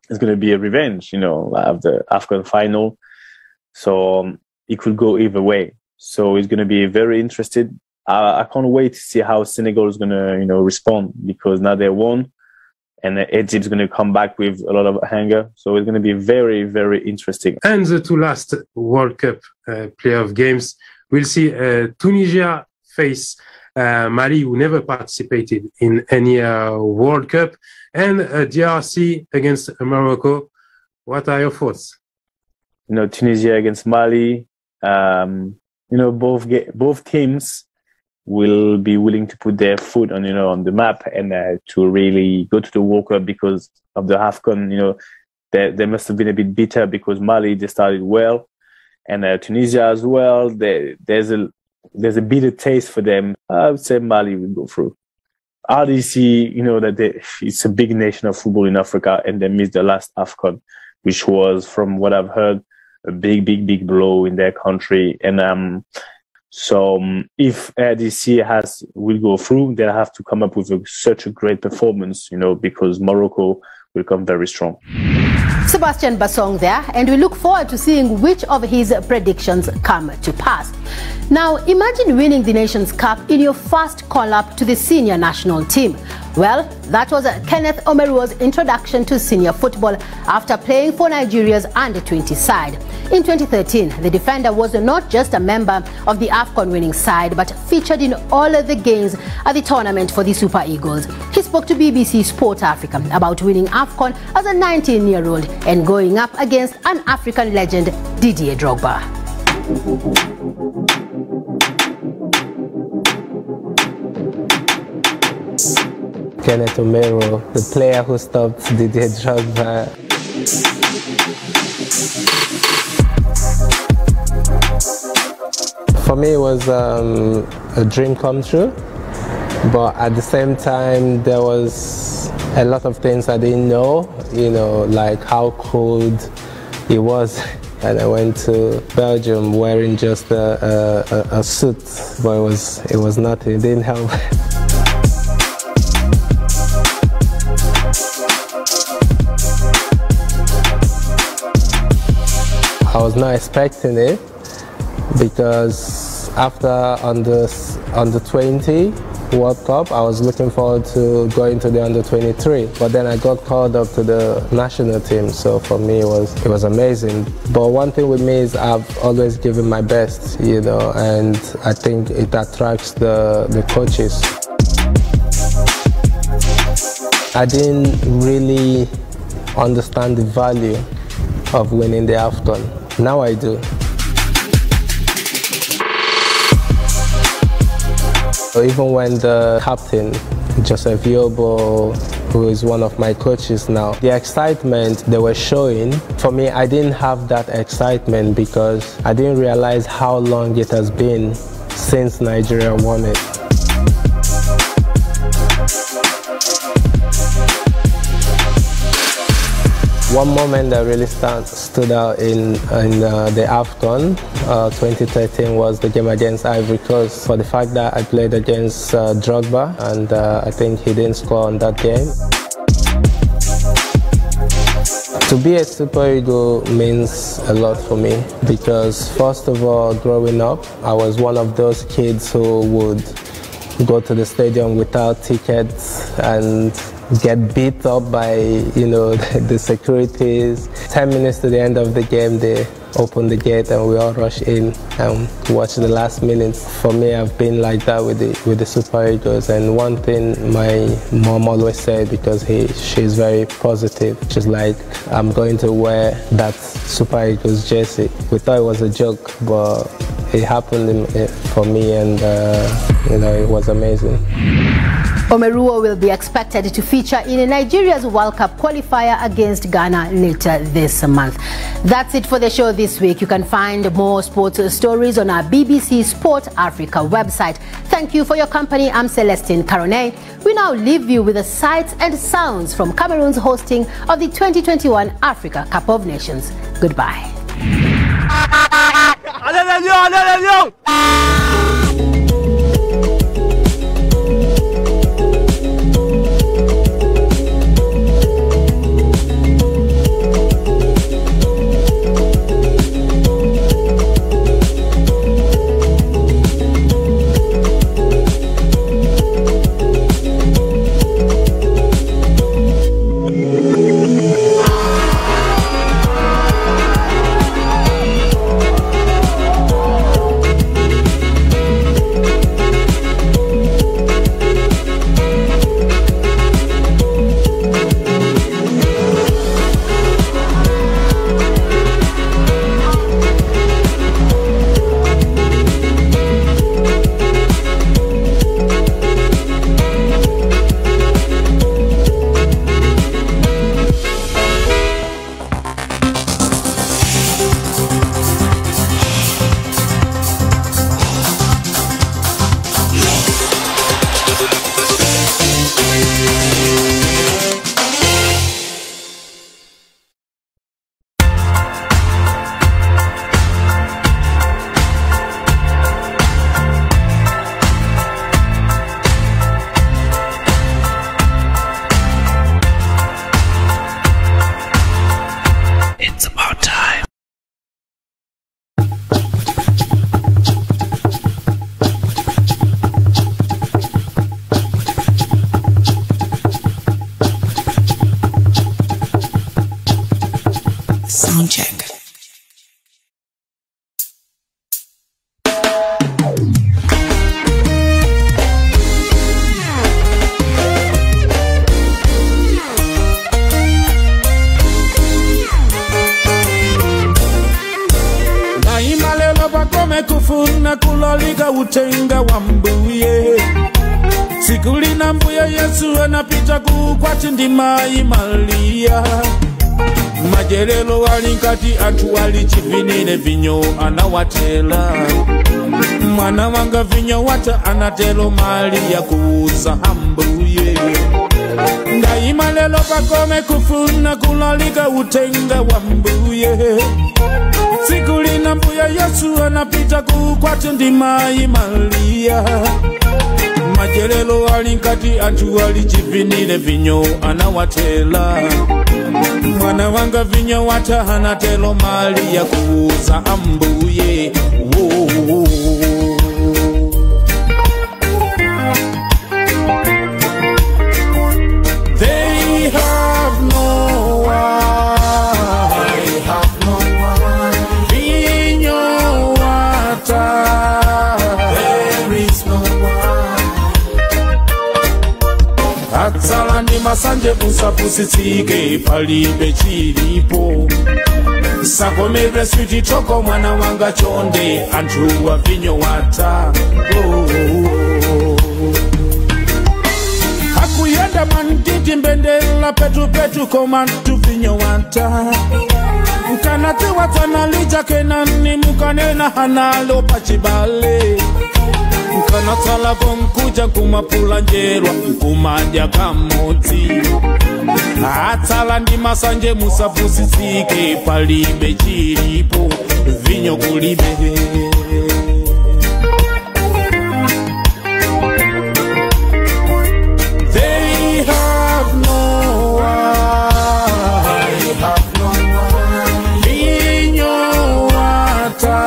is going to be a revenge, of the AFCON final. So it could go either way. So it's going to be very interesting. I can't wait to see how Senegal is going to, respond, because now they won, and Egypt is going to come back with a lot of anger. So it's going to be very, very interesting. And the 2 last World Cup playoff games, we'll see Tunisia face Mali, who never participated in any World Cup, and DRC against Morocco. What are your thoughts? Tunisia against Mali. Both teams will be willing to put their foot on the map and to really go to the World Cup because of the AFCON. They must have been a bit bitter because Mali, they started well, and Tunisia as well. There's a bitter taste for them. I would say Mali will go through. RDC, that it's a big nation of football in Africa, and they missed the last AFCON, which was, from what I've heard, a big blow in their country. And So if RDC will go through, they'll have to come up with such a great performance, because Morocco will come very strong. Sebastian Bassong there, and we look forward to seeing which of his predictions come to pass. Now, imagine winning the Nations Cup in your first call-up to the senior national team. Well, that was Kenneth Omeruo's introduction to senior football after playing for Nigeria's under-20 side. In 2013, the defender was not just a member of the AFCON winning side, but featured in all of the games at the tournament for the Super Eagles. He spoke to BBC Sport Africa about winning AFCON as a 19-year-old and going up against an African legend, Didier Drogba. Kenneth Omeruo, the player who stopped Didier Drogba. For me, it was a dream come true, but at the same time, there was a lot of things I didn't know, like how cold it was. And I went to Belgium wearing just a suit, but it was nothing, it didn't help. I was not expecting it because after under 20 World Cup, I was looking forward to going to the under 23. But then I got called up to the national team, so for me it was amazing. But one thing with me is I've always given my best, and I think it attracts the coaches. I didn't really understand the value of winning the AFCON. Now I do. So even when the captain, Joseph Yobo, who is one of my coaches now, the excitement they were showing, for me, I didn't have that excitement because I didn't realize how long it has been since Nigeria won it. One moment that really stood out in the AFCON 2013 was the game against Ivory Coast, for the fact that I played against Drogba, and I think he didn't score on that game. To be a Super Eagle means a lot for me because, first of all, growing up, I was one of those kids who would go to the stadium without tickets and get beat up by, the securities. 10 minutes to the end of the game, they open the gate and we all rush in and watch the last minutes. For me, I've been like that with the Super Eagles. And one thing my mom always said, because she's very positive, she's like, I'm going to wear that Super Eagles jersey. We thought it was a joke, but it happened for me, and it was amazing. Omeruo will be expected to feature in Nigeria's World Cup qualifier against Ghana later this month. That's it for the show this week. You can find more sports stories on our BBC Sport Africa website. Thank you for your company. I'm Celestine Caronet. We now leave you with the sights and sounds from Cameroon's hosting of the 2021 Africa Cup of Nations. Goodbye. pakome kufuna kulalika utenga wa mbuye. Siku lina mbuya Yesu anapita kukwati ndimai Maria. Majerelo walinkati antu walichivinile vinyo anawatela. Mwana wanga vinyo wata anatelo Maria kuuza hambuye. Ndaima lelo pakome kufuna kulalika utenga wa mbuye. Siku lina mbuya Yesu anapita kukwati ndimai Maria. Majerelo walinkati antu walichivinile vinyo anawatela. Mwana wanga vinyo wata anatelo Maria kuuza ambuye. They have no one. They have no one. Vinyo wata. There is no one. Atsala ni masanje usapusitsike palibe chilipo. Sakomere switi choko mwana wanga chonde antu wa vinyo wata. Hakuyenda manditi mbendela petu komantu vinyo wata. Mkanate watana lija kenani mukanena hanalo pachibale. Mkanatala konkuja kumapula njerwa kumaja kamoti. Atala ndi masanje musapusitsike palibe chilipo vinyo kulibe. They have no one. They have no one. Vinyo wata.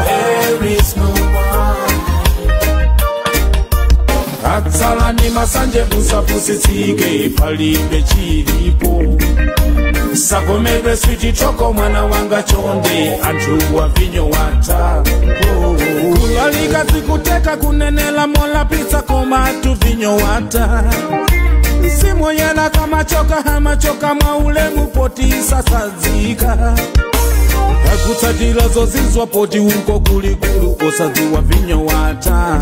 There is no one. Atsala ni masanje musapusitsike palibe chilipo. Sakomere switi choko mwana wanga chonde antu wa vinyo wata. Kulalika zikuteka kunenela mola pizza komatu vinyo wata. Simo yena kama choka hama choka maule mupoti sasa zika. Hakutatila zozizwa poti unko kulikulu osaziwa vinyo wata.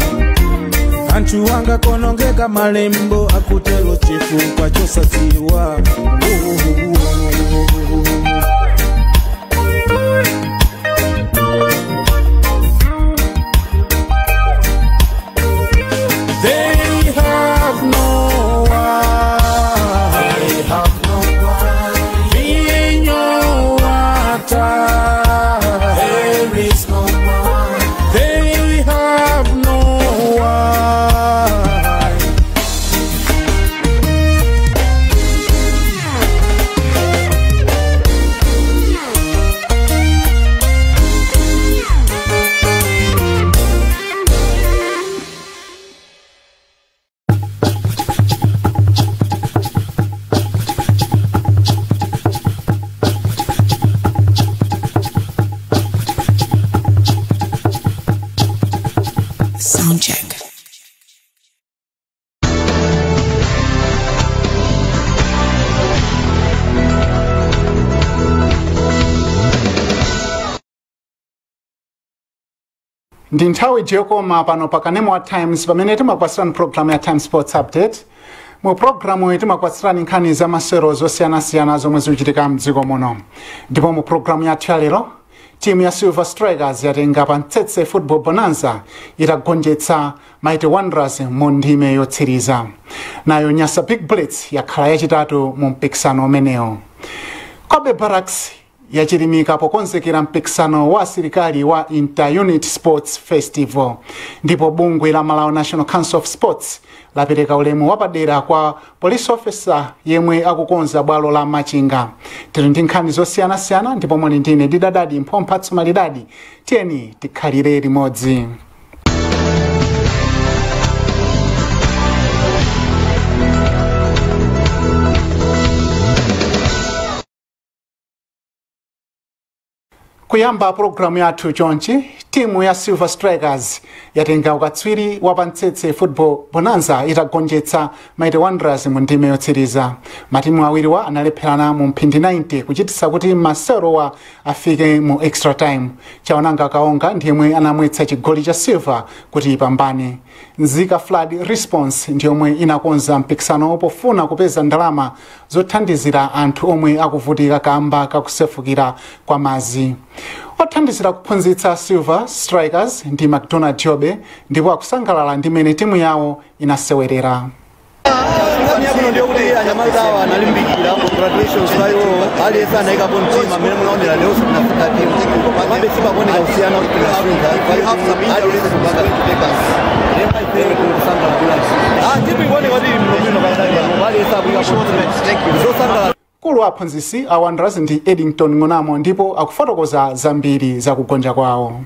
Antu wanga konongeka malembo akutelo chifu kwa chosa ziwa. They have no one. They have no one. Vinyo wata. There is no one. They have no one. Sound check. Ndi nthawi jekoma pano pakanema Times pamene timakwasirani programu ya Time Sports Update. Mu programu iyi timakwasirani nkhani za masewero zosiyanasiyana zomwe zikuchitika mdziko muno. Ndipo mu programu ya lero timu ya Silver Strikers yatenga pa Mtsetse Football Bonanza itagonjetsa Mighty Wanderers mu ndime yotsiriza. Nayo Nyasa Big Bullets yakhala yachitatu mu mpikisano umenewo. Kobe Barracks yachilimika pokonzekera mpikisano wa asilikali wa Inter-Unit Sports Festival. Ndipo bungwe la Malawi National Council of Sports lapereka ulemu wapadera kwa police officer yemwe akukonza bwalo la machinga. Tili ndi nkhani zosiyanasiyana ndipo moni ndine Didadadi Mphomphatso Malidadi. Tiyeni tikhalire limodzi. Kuyamba programu yathu chonchi, timu ya Silver Strikers yatenga ukatswiri wa Pantsetse Football Bonanza itagonjetsa Mighty Wanderers mu ndime yotsiriza. Matimu awiriwa analepherana mu mphindi 90 kuchititsa kuti maserowa afike mu extra time. Chaonanga Kaonga ndiyemwe anamwetsa chigoli cha Silver kuti ipambane. Nzika Flood Response ndiyomwe inakonza mpikisano pofuna kupeza ndalama zothandizira anthu omwe akuvutika kamba kakusefukira kwa madzi. Othandizira kuphunzitsa Silver Strikers ndi McDonald Jobe ndipo akusangalala ndi mmene timu yawo inasewerera. Kulu aphunzitsi a Wanderers ndi Eddington Ngonamo ndipo akufotokoza zambiri za kugonja kwawo.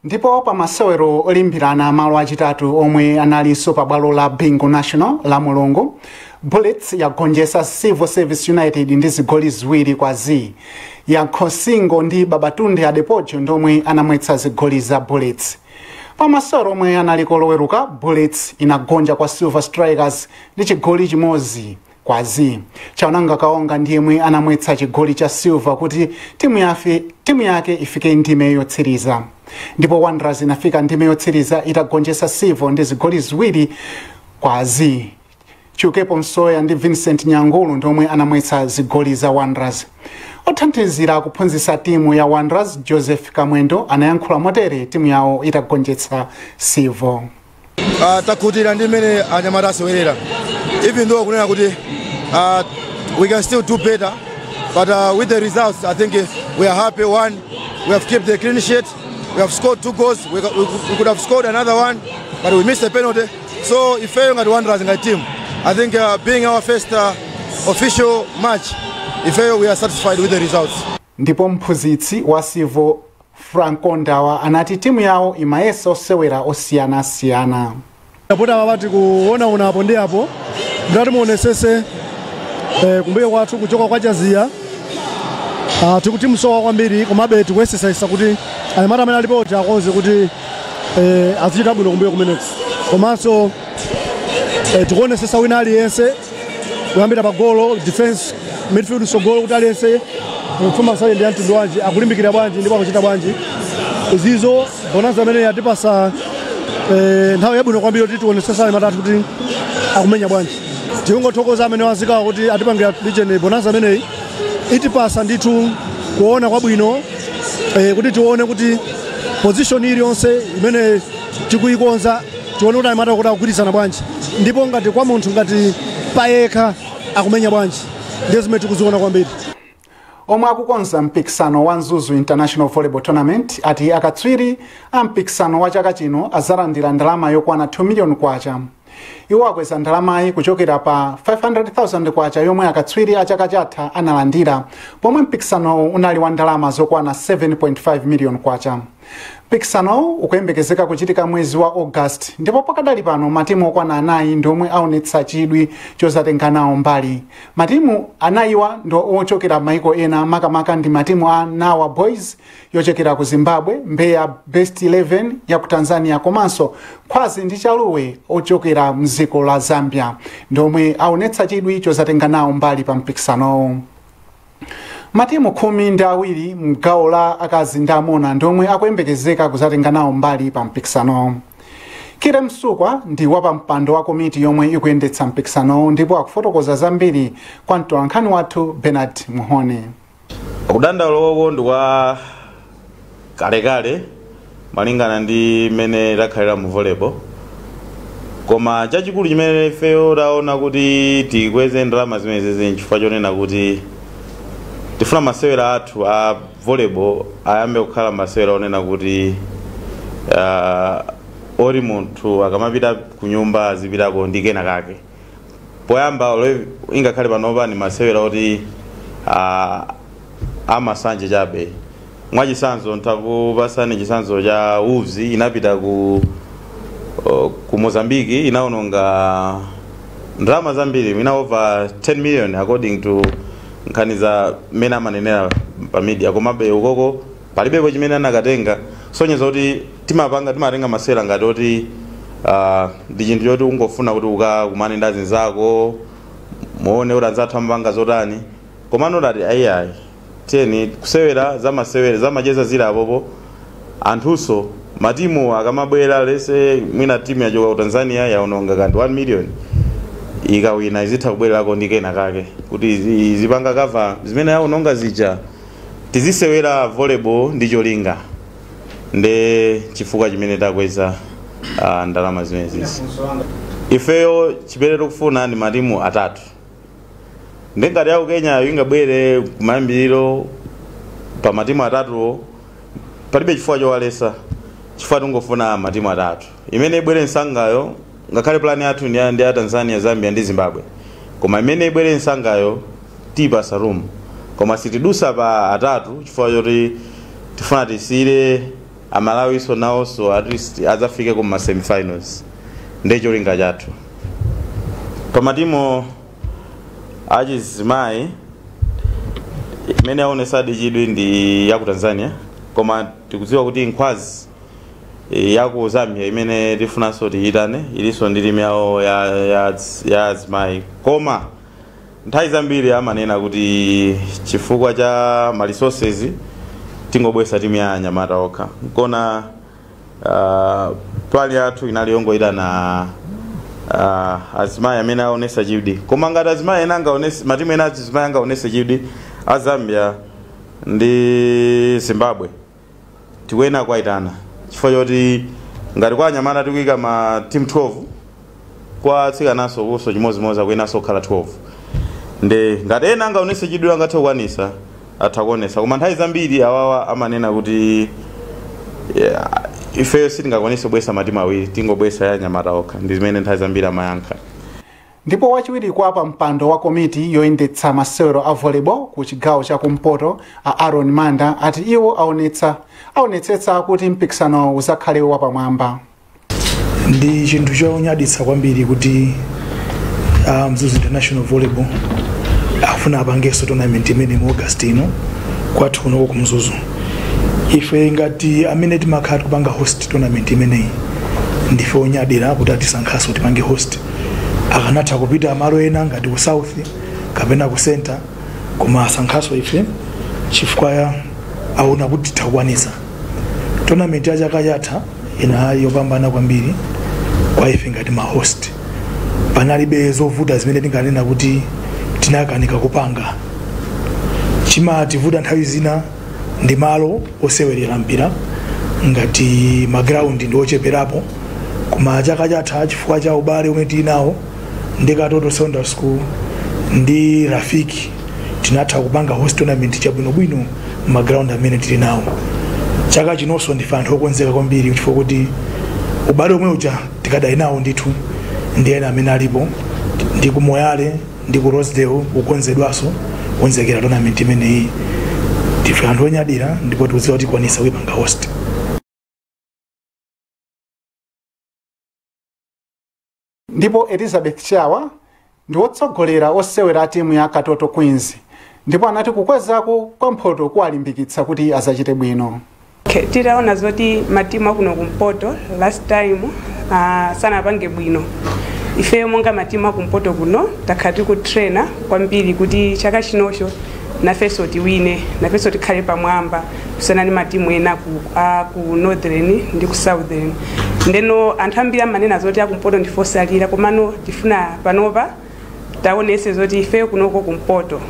Ndipo pa masewero olimbirana malo achitatu omwe analinso pa bwalo la Bingu National la Mulungu, Bullets yagonjetsa Civil Service United ndi zigoli ziwiri kwa zi. Ya Khosingo ndi Babatunde Adepocho ndomwe anamwetsa zigoli za Bullets. Pa masewero omwe analikoloweruka, Bullets inagonja kwa Silver Strikers ndi chigoli chimodzi kwa zi. Chaonanga Kaonga ndiyemwe anamwetsa chigoli cha Silver kuti timu yake ifike ndime yotsiriza. Ndipo Wanderers inafika ndime yotsiriza itagonjetsa Silver ndi zigoli ziwiri kwa zi. Chukepo Msoya ndi Vincent Nyangulu ndomwe anamwetsa zigoli za Wanderers. Othandizira kuphunzitsa timu ya Wanderers, Joseph Kamwendo anayankhula motere timu yawo itagonjetsa Silver. Takutira ndi mmene anyamata asewerera. Even though kunena kuti we can still do better, but with the results I think we are happy. One, we have kept the clean sheet, we have scored 2 goals, we could have scored another one, but we missed the penalty. So if failing at Wanderers in the team, I think being our first official match, we are satisfied with the results. Ndipo mphunzitsi wa Silver Franco Ndawa anati timu yawo imayesa osewera osiyana-siyana. Napota wabati kuona unapo ndi hapo, ndati muonesese kumbuye kwathu kuchoka kwa Jazia. Tikuti msowa kwambiri komabe tikuwesesa kuti anyamata amene alipo akonze kuti azichita bwino kumbuye kumeneko. Komanso tikuonesesa wina aliyense kuyambira pa golo, defense, midfield sogolo kuti aliyense mfuma sale ndi anthu bwanji akulimbikira bwanji ndipo akuchita bwanji. Izizo bonanza amene yatipasa nthawi yabwino kwambiri kuti tionesesa anyamata kuti akumenya bwanji. Tikungothokoza amene wazikawa kuti atipangira legend bonanza ameneyi itipasa ndithu kuona kwabwino kuti tione kuti position iliyonse imene tikuyikonza tione kuti anyamata kuti akugwirizana bwanji ndipo ngati kwa munthu ngati payekha akumenya bwanji ndiye zimene tikuziona kwambiri. Omwe akukonza mpikisano wa Nzuzu International Volleyball Tournament ati akatswiri a mpikisano wa chaka chino azalandira ndalama yokwana 2 million kwacha. Iwo akweza ndalamayi kuchokera pa 500,000 kwacha yomwe akatswiri a chaka chatha analandira, pomwe mpikisano unali wa ndalama zokwana 7.5 million kwacha. Mpikisano ukuyembekezeka kuchitika mwezi wa August, ndipo pakadali pano matimu okwana 4 ndomwe aonetsa chidwi chozatenga nawo mbali. Matimu anayiwa ndo ochokera maiko ena makamaka ndi matimu a Nawa Boys yochokera ku Zimbabwe, Mbeya Best 11 ya ku Tanzania komanso Khwazi ndi Chaluwe ochokera mziko la Zambia ndomwe aonetsa chidwi chozatenga nawo mbali pa mpikisano. Matimu 12 mgawo la akazi ndi amuna ndomwe akuyembekezeka kuzatenga nawo mbali pa mpikisano. Kire Msukwa ndi wapa mpando wa komiti yomwe ikuyendetsa mpikisano ndipo akufotokoza zambiri kwa mtolankhani wathu Bernard Muhone. Kudandalo ndi kwa kalekale malingana ndi mene lakhalira mu volleyball. Koma chachikulu chimene ifeyo taona kuti tikweze ndalama zimene chifukwa chonena kuti tifuna masewera athu a volleyball ayambe kukhala masewera onena kuti ori munthu akamapita ku nyumba azipitako ndi kena kake. Poyamba ingakhale panopa ni masewera oti amasanje chabe. Mwachisanzo ntakupasani chisanzo cha Wolves inapita ku Mozambique inaononga ndrama zambiri mina over 10 million according to nkhani za mena manenera pa media komabe ukoko palibepo chimene anakatenga sonyezo kuti timatenga masera ngati kuti ndi chinthu choti ungofuna kuti ukakumane ndi anzako muone kuti anzathu amapanga zotani komano dati ayiayi tiyeni kusewera zamacheza zili apopo anthuso matimu akamabwera lese mwina timu yachoka ku Tanzania yaononga kandi 1 million ikawina izitha kubwererako ndi kena kake kuti zipanga kava zimene yaononga zija tizisewera volleyball ndi cholinga nde chifukwa chimene takweza ndalama zimenezi. Ifeyo chimene tikufuna ndi matimu atatu ndengati yaku Kenya ingabwere kumayambiriro pa matimu atatu palibe chifukwa chowalesa chifukwa tungofuna matimu atatu imene ibwere nsangayo ngakhale plan yathu ndi ya Tanzania, Zambia ndi Zimbabwe koma imene ibwere nsangayo tipasa room koma sitidusa pa atatu chifukwa choti tifuna tisire Amalawi so now so at least azafike ku semi-finals ndi cholinga chathu. Pa matimu achizimayi imene aonesa chidwi ndi yaku Tanzania koma tikudziwa kuti Nkhwazi yaku Zambia imene tifunanso tiyitane iliso ndi timu yawo ya azimayi koma nthawi zambiri amanena kuti chifukwa cha ma resources tingobwesa timu ya anyamata okha kona pali yathu inali yongoyitana azimayi amene aonesa chidwi koma ngati azimayi ena angaonese matimu ena azimayi angaonese chidwi a Zambia ndi Zimbabwe tikwena kwaitana chifukwa choti ngati kwa anyamata tikuyika ma team 12 kwa atsikanaso kuso chimozimoza kuyenaso kukhala 12 nde ngati ena angaonese chidwi angathe kukwanisa athakuonesa koma nthawi zambiri awawa amanena kuti ifeyo sitingakwanise kubwesa matimu awiri tingobwesa ya anyamata okha ndi zimene nthawi zambiri amayankha. Ndipo wachiwiri kwa pa mpando wa komiti yoyendetsa masewero a volleyball ku chigawo cha kumpoto a Aaron Manda ati iwo aonetsetsa kuti mpikisano uzakhale wapamwamba. Ndi chinthu chonyaditsa kwambiri kuti Mzuzu International Volleyball afuna apangenso tournament imene mu August ino kwathu kuno ku Mzuzu. Ife ngati amene timakhala kupanga host tournament imeneyi ndife onyadira kuti atisankhaso tipange host. Akanatha kupita malo ena ngati ku south kapena ku center koma asankhaso ife chifukwa aona kuti takwanisa. Tournament ya chaka chatha ina yopambana kwambiri kwa ife ngati ma host. Panalibe zovuta zimene tinganena kuti tinakanika kupanga. Chimativuta nthawi zina ndi malo osewerera mpira ngati ma ground ndi ocheperapo koma chaka chatha chifukwa cha ubale umene tili nawo ndi Katoto Secondary School ndi Rafiki tinatha kupanga host tournament chabwinobwino ma ground amene tili nawo. Chaka chinonso ndife anthu okonzeka kwambiri chifukwa kuti ubale omwe uja tikadali nawo ndithu ndi ena amene alipo ndi ku Moyale ndi ku Rosedale kukonzedwaso konzekera tournament imeneyi ndife anthu onyadira ndipo tikudziwa kuti tikwanisa kuipanga host. Ndipo Elizabeth Chawa ndi wotsogolera osewera timu ya Katoto Queens ndipo anati kukwezako kwa mphoto kuwalimbikitsa kuti azachite bwino. Titaona zoti matimu akuno kumpoto last time sanapange bwino. Ife monga matimu akumpoto kuno takhati ku trainer kwambiri kuti chaka chinocho nafeso tiwine nafeso tikhale pamwamba kusana ni matimu ena ku northern ndi ku southern. Ndeno anthu ambiri amanena zoti akumpoto ndifosalira komano tifuna panopa taonese zoti ife kunoko kumpoto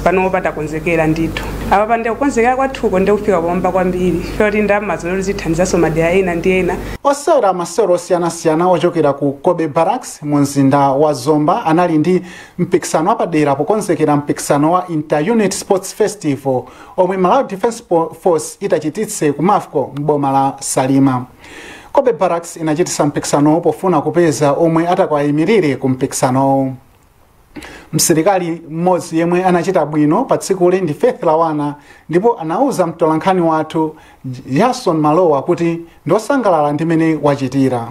panopa takonzekera ndithu. Apa pande kukonzekera kwathuko ndi kufika pamwamba kwambiri kuti ndalama zoti zithandizaso madera ena ndi ena. Osewera masewero osiyanasiyana ochokera ku Kobe Barracks mu mzinda wa Zomba anali ndi mpikisano wapadera pokonzekera mpikisano wa Inter-Unit Sports Festival omwe Malawi Defence Force itachititse ku Mafco m'boma la Salima. Kobe Barracks inachitisa mpikisano pofuna kupeza omwe atakwayimirire ku mpikisano. msilikali mmodzi yemwe anachita bwino pa tsikuli ndi Faith Lawana ndipo anauza mtolankhani wathu Jason Malowa kuti ndosangalala ndi mene wachitira.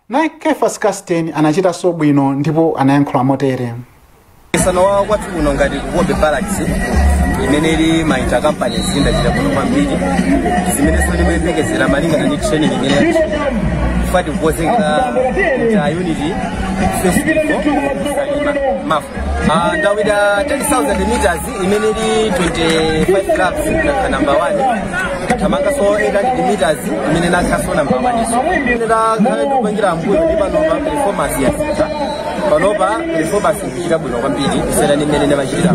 Naye Kefas Casten anachita so bwino ndipo anayankhula motere. Sano watu kuno ngati kuombe Barracks imene ili ma intercompanies ndachita kuno kwambiri zimene soli bwekezera malinga ndi training imene fati kukozeka ya unity maf ndawida 10,000 meters imene ili 25 laps na number 1 tamanga so 800 meters imene nakaso number 1 so nda kupangira mbuyo ndi panopa performance ya sita panopa performance ichita bwino kwambiri kusera ni mmene machitira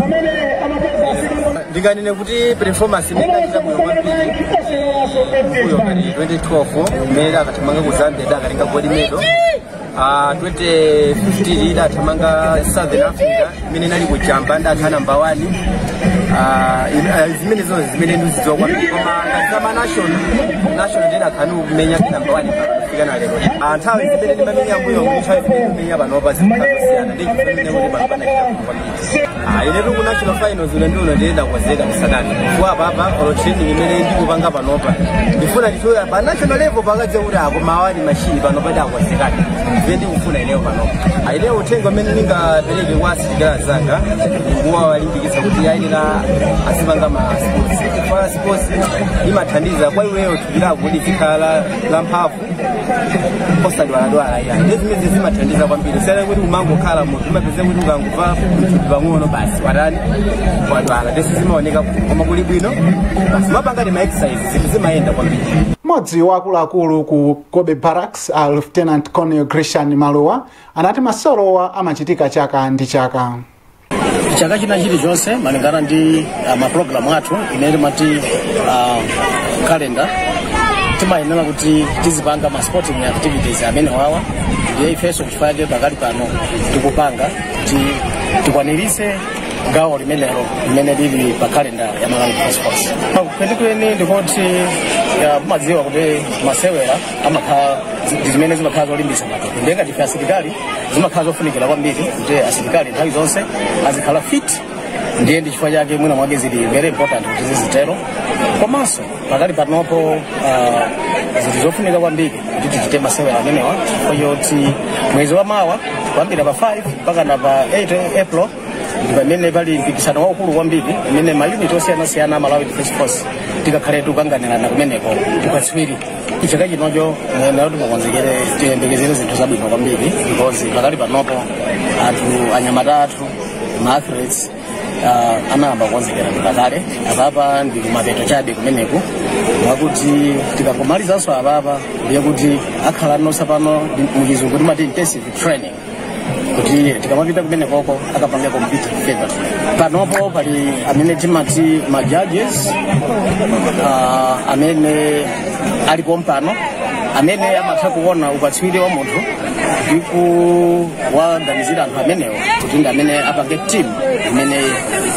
ndikanene kuti performance imene ichita bwino kwambiri kuyo kali 2012 imene akatamanga ku Zambia ndakatenga gold medal 2015 idatamanga Southern Africa imene nali kujamba ndakhala number 1 zimene zonse zimene ndizidziwa kwambiri koma ngazama national ndena khanu kumenya number 1 kufika na lero nthawi zimene ndimamenya mbuyo kuti nthawi zimene ndimenya panopa zikukasiyana ndi chimene kuti panopa inetu ku national finals ulendo ndiyenda kuwazeka msadani kuwa papa olo training imene ndikupanga panopa ndifuna nditoya pa national level pakadze kuti ako mawali machine panopa ndakuwazekani ndiye ndikufuna ineyo panopa ineyo uthenga amene ndingapereke kwa asilikali zanga kuwa walimbikitsa kuti ayenera asipanga ma sports kwa sports imathandiza kwa iweyo tupilako kuti zikhala la mphamvu osadwaladwala yani ndezimene zimathandiza kwambiri sele kuti umangokhala munthu umapeze kuti ukangova pang'ono basi watani wadwala ndesi zimaoneka koma kuli bwino basi mapanga ndi ma exercise zimayenda kwambiri. Mmodzi wa akuluakulu ku Kobe Barracks Lieutenant Colonel Christian Malowa anati masolowa amachitika chaka ndi chaka. Chaka china chilichonse malingana ndi mapulogalamu athu imene mati calendar timayenera kuti tizipanga ma sporting activities amene wawa ndiye ifeso chifukwa pakali pano tikupanga kuti tikwanirise gawo limenelo limene lili pa calendar ya Malawi Sports. Kwenikweni ndikuti mumadziwa kuti masewera amakhala zimene zimakhala zolimbisa matupi ndiye ngati asilikali zimakhala zofunikira kwambiri kuti asilikali nthawi zonse azikhala fit ndiye ndi chifukwa chake mwina mwake zili very important kuti zizitero komanso pakali panopo zili zofunika kwambiri kuti tichite masewera amenewa chifukwa choti mwezi wa mawa kuyambira pa 5 mpaka na pa 8 April pamene pali mpikisano waukulu kwambiri imene maunit osiyanasiyana Malawi Defense Force tikakhale tukanganirana kumeneko tukatswiri chaka chinocho nayo timakonzekere tiyembekezere zinthu zabwino kwambiri because pakali panopo anthu anyamata athu ma athletes anayamba kukonzekera ndikakale apapa ndi kumapeto chabe kumeneku mwakuti tikangomalizanso apapa ndiye kuti akhala nonse pano muchizungu timati intensive training kuti tikamapita kumene koko akapanga compete favor panopo pali amene timati ma judges amene alipo mpano amene amatha kuona ukatswiri wa munthu ndipo waganizira anthu amenewo kuti ndi amene apange team imene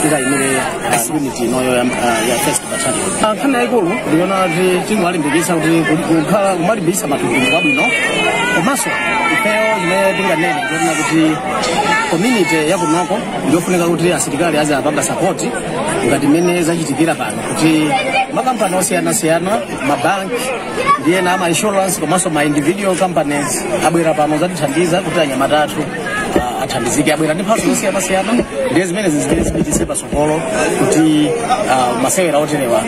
tikayimire unit inoyo ya first battalion. Nkhani yayikulu ndiona kuti tingalimbikitsa kuti kukhala kumalimbikitsa matukuko kwabwino komanso ifeyo imene tinganene ndiona kuti community yakunoko ndiofunika kuti asilikali azapanga support ngati mmene zachitikira pano kuti makampani osiyanasiyana mabanki ndiye na ama insurance komanso ma individual companies abwera pano zatithandiza kuti anyamata athu athandizike abwera ndi mphatso zosiyanasiyana ndiye zimene zipititse patsogolo kuti masewera oterewa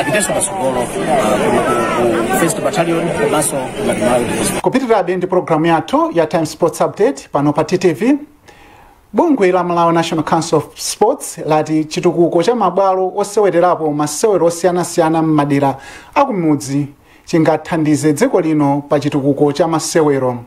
apitenso patsogolo ku first battalion komanso kupitirirabe ndi programu yathu ya Time Sports Update pano pa TTV. Bungwe la Malawi National Council of Sports lati chitukuko cha mabwalo oseweterapo masewero osiyanasiyana m'madera akumudzi chingathandize dziko lino pa chitukuko cha masewero.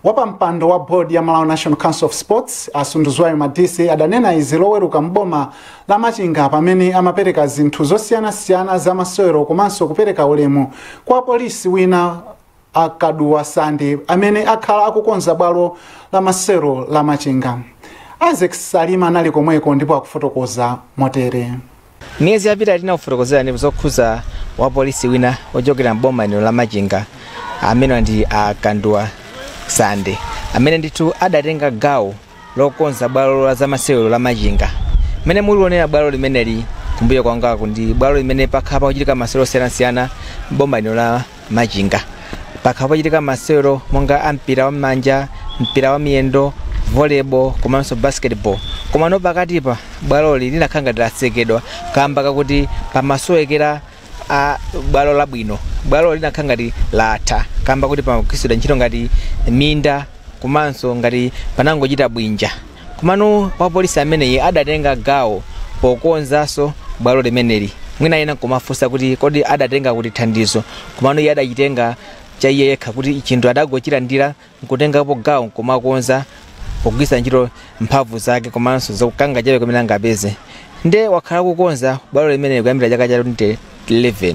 Wapampando wa board ya Malawi National Council of Sports Asunduzwayo Madisi adanena izi loweruka mboma la Machinga pamene amapereka zinthu zosiyanasiyana za masewero komanso kupereka ulemu kwa polisi wina Akaduwa Sande amene akhala akukonza bwalo la masewero la Machinga. Isaac Salima anali komweko ndipo akufotokoza motere. Miezi yapita tinafotokozera ndi zokhuza wa polisi wina ochokera mboma la Machinga amene ndi Akaduwa Sande amene ndithu adatenga gawo lokonza bwalo la zamasewero la Machinga. Mene mulionera bwalo limeneli kumbuyo kwangako ndi bwalo limene pakhala pakuchitika masewero osiyanasiyana mboma la Machinga. Pakhala pakuchitika masewero monga ampira wa manja, mpira wa miyendo, volleyball komanso basketball. Komano pakatipa bwaloli linakhala latsekedwa kamba kakuti pamasowekera a bwalo labwino. Bwalo linakhala latha kamba kuti pamakwisidwa ntchito ngati minda komanso ngati panangochita bwinja. Komano wa polisi ameneyi adatenga gawo pokonzanso bwalo limeneli. Mwina ena kumafunsa kuti kodi adatenga kuti thandizo komano iye adachitenga cha iye yekha kuti chinthu adagochilandira nkutengapo gawo kumakonza pogwisa ntchito mphamvu zake komanso zokukanga chabe kumene angapeze. Nde wakhala kukonza bwalo limeneli kuyambira chaka cha 2011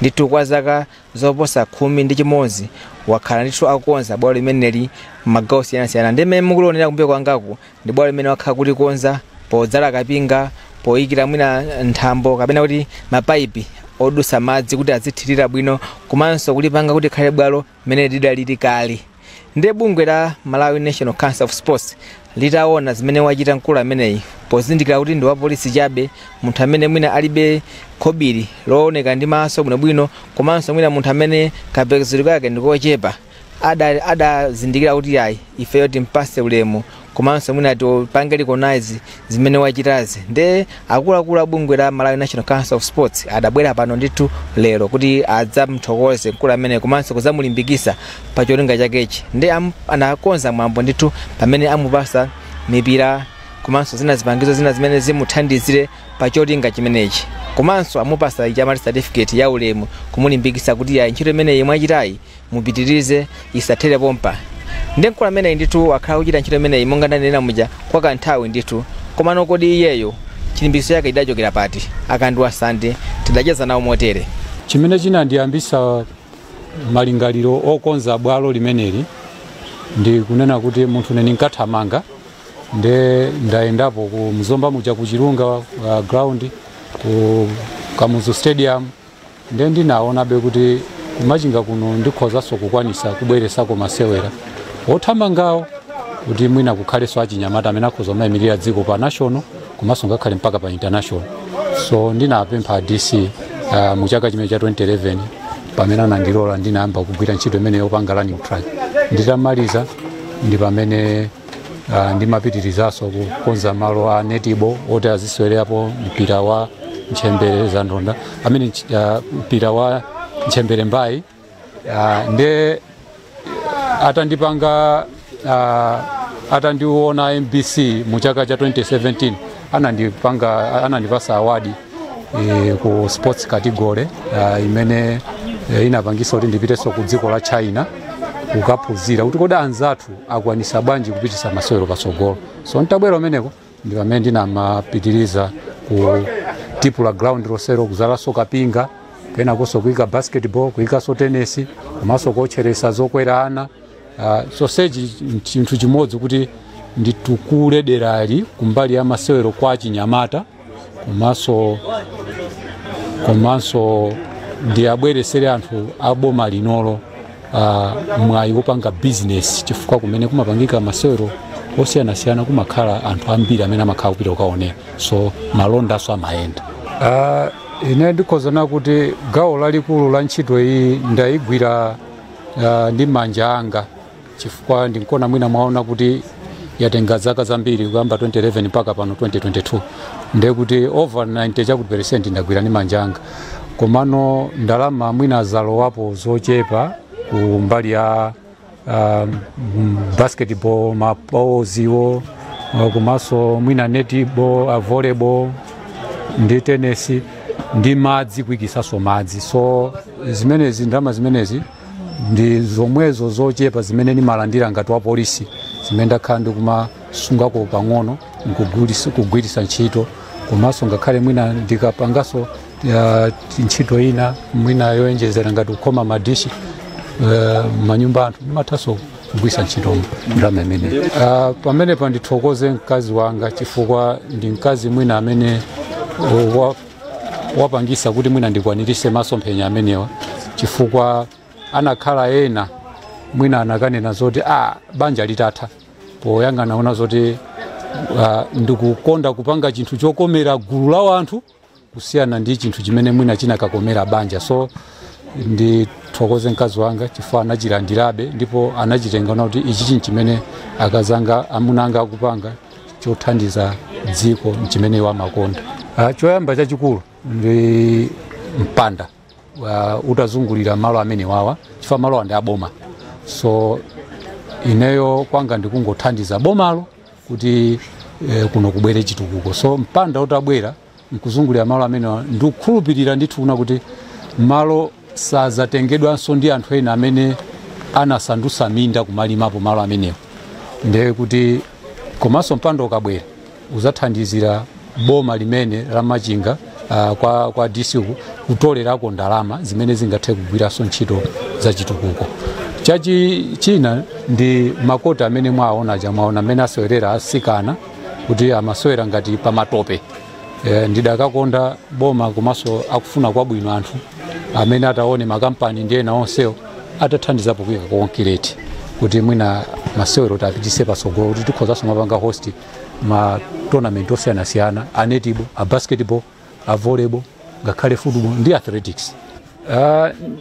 ndithu kwa zaka zoposa 11 wakhala ndithu akukonza bwalo limeneli magawo osiyanasiyana. Ndi mmene mukulionera kumbuyo kwangaku ndi bwalo limene wakhala kuti konza podzala kapinga poyikira mwina nthambo kapena kuti mapaipi odusa madzi kuti azithirira bwino komanso kulipanga kuti khale bwalo limene lidalili kale. Ndi bungwe la Malawi National Council of Sports litaona zimene wachita mkulu ameneyi pozindikira kuti ndi wa polisi chabe munthu amene mwina alibe khobiri looneka ndi maso bwinobwino komanso mwina munthu amene kapekezero kake ndikochepa adazindikira kuti ayi ifeyo timpase ulemu komanso mwina tipange recognize zimene wachitazi. Nde akuluakulu bungwe la Malawi National Council of Sports adabwera pano ndithu lero kuti adzamthokoze mkulu amene komanso kuzamulimbikisa pa cholinga chakechi. Nde anakonza mwambo ndithu pamene amupasa mipira komanso zina zipangizo zina zimene zimuthandizire pa cholinga chimenechi komanso amupasa ijamali certificate ya ulemu kumulimbikisa kuti ya ntchito imeneyi mwachitayi mupitirize isathere pompa. Ndi mkulu amene ndithu akhala kuchita ntchito imeneyi monga ndanena muja kwa kanthawi ndithu komano kodi iyeyo chilimbikiso yake idachokera pati. Akaduwa Sande tidacheza nawo motere. Chimene chinandiyambisa malingaliro okonza bwalo limeneli ndi kunena kuti munthu neni nkathamanga nde ndayendapo ku Mzomba muja ku Chilunga ground ku Kamuzu Stadium nde ndinaona be kuti Machinga kuno ndikhozanso kukwanisa kubweresako masewera othamangawo kuti mwina kukhaleso achinyamata amene akhoza kumayimirira dziko pa national komanso ngakhale mpaka pa international. So ndinapempha DC mu chaka chimene cha 2011 pamene anandilola ndinayamba kugwira ntchito imene yopanga running track. Nditamaliza ndi pamene ndimapitirizaso kukonza malo a netball oti azisewerapo mpira wa nchembere za ndonda amene mpira wa nchembere mbayi nde atandipanga atandiona MBC mu chaka cha 2017 anandipasa award ku sports category imene inapangisa kuti ndipiteso ku dziko la China kukaphunzira kuti kodi anzathu akwanisa bwanji kupitisa masewero patsogolo. So ntabwera umeneko ndi pamene ndinamapitiriza ku tipula ground losero kuzalaso kapinga kena koso kuika basketball kuika so tennis komanso kocheresa zokwera ana soseji chinthu chimodzi kuti nditukule derali kumbali ya masewero kwa chinyamata komanso ndiyabweresere anthu aboma linolo mwayi wopanga business chifukwa kumene kumapangika masewero osiyanasiyana kumakhala anthu ambiri amene amakhala kupita kukaonera so malondaso amayenda. Ine ndikhozana kuti gawo lalikulu la ntchito iyi ndayigwira ndi manja anga chifukwa ndinkona mwina mwaona kuti yatenga zaka zambiri kuyamba 2011 mpaka pano 2022 ndiye kuti over 90% ndagwira ndi manja anga komano ndalama mwina zalowapo zochepa ku mbali ya basketball mapoziwo komanso mwina netball volleyball ndi tenisi ndi madzi kuikisaso madzi so zimenezi ndalama zimenezi ndi zomwezo zochepa zimene nimalandira ngati wa polisi zimene ndakhala ndikumasungako pang'ono nkugwiritsa ntchito komanso ngakhale mwina ndikapangaso ntchito ina mwina yoyenjezera ngati kukhoma madishi manyumba anthu ndimathaso kugwiritsa ntchito ndalama imene. Pamenepa ndithokoze mkazi wanga chifukwa ndi mkazi mwina amene wapangisa kuti mwina ndikwanirise masomphenya amenewa chifukwa anakhala ena mwina anakanena zoti banja litatha poyang'ana ona zoti ndikukonda kupanga chinthu chokomera gulu la anthu kusiyana ndi chinthu chimene mwina chinakakomera banja so ndithokoze mkazi wanga chifukwa anachilandirabe ndipo anachitengana kuti ichi chinthu chimene akazanga amunanga akupanga chothandiza dziko chimene wamakonda. Choyamba chachikulu ndi mpanda utazungulira malo amene wawa chifukwa malo ndi aboma so ineyo kwanga ndikungothandiza bomalo kuti kuno kubwere chitukuko so mpanda utabwera nkuzungulira malo amene ndikukhulupirira ndithuna kuti malo sazatengedwanso ndi anthu ena amene anasandusa minda kumalimapo malo amenewo ndiye kuti komanso mpanda ukabwera uzathandizira boma limene la Machinga kwa DC kutolerako ndalama zimene zingathe kugwiranso ntchito za chitukuko. China ndi makota amene mwaona amene asewerera asikana kuti amasewera ngati pamatope. Ndidakakonda boma komanso akufuna kwabwino anthu amene ataone makampani ndi ena onsewo atathandizapo kuyika konkreti kuti mwina masewero tapitise pasogolo kuti tikhozanso mapanga host ma tournament osiyanasiyana a netball a basketball a volleyball ngakhale football ndi athletics.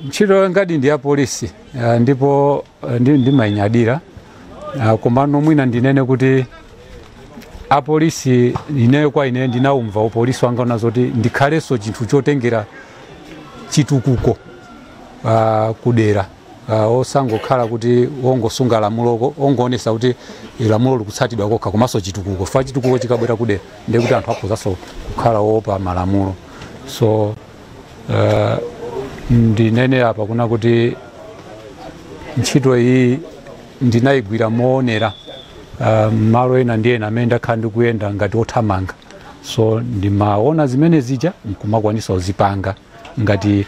Ntchito ngati ndi ya polisi ndipo ndimayinyadira komano mwina ndinene kuti apolisi ineyo kwa ine ndinaumva upolisi wanga unazoti ndikhalenso chinthu chotengera chitukuko kudera osangokhala kuti wongosunga lamulo ongoonesa kuti lamulo likutsatidwa kokha komanso chitukuko fa chitukuko chikabwera kudera ndiye kuti anthu akhozanso kukhala wopa malamulo so ndinene apa kuna kuti ntchito iyi ndinayigwira moonera malo ena ndi ena amene ndakhala ndikuyenda ngati othamanga so ndimaona zimene zija nkumakwanisa uzipanga ngati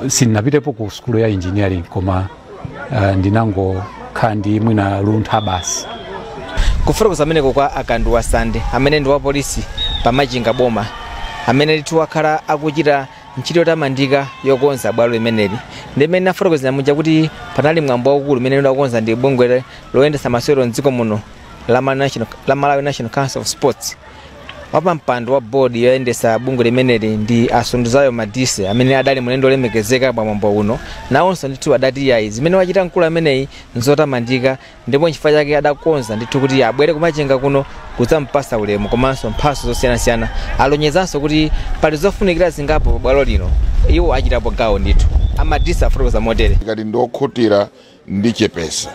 sindinapitepo ku skulu ya engineering koma ndinangokhala ndi mwina luntha basi. Kufotokoza ameneko kwa Akanduwa Sande amene ndi wa polisi pa Machinga boma amene ndithu wakhala akuchita ntchito yotamandika yokonza bwalo limeneli ndimene nafotokozera muja kuti panali mwambo waukulu umene unakonza ndi bungwe loyendesa masewero mdziko muno la Malawi National Council of Sports. Wapampando wa board yoyendesa bungwe limeneli ndi Asunduzayo Madise amene adali mulendo olemekezeka pa mwambo uno nawonso ndithu adati yayi zimene wachita mkulu ameneyi nzotamandika ndipo nchifukwa chake adakonza ndithu kuti abwere ku Machinga kuno kudzampasa ulemu komanso mphaso zosiyanasiyana alonyezanso kuti pali zofunikira zingapo pa bwalo lino iwo achitapo gawo ndithu. Amadise afotokoza motere ngati ndokhutira ndi chepesa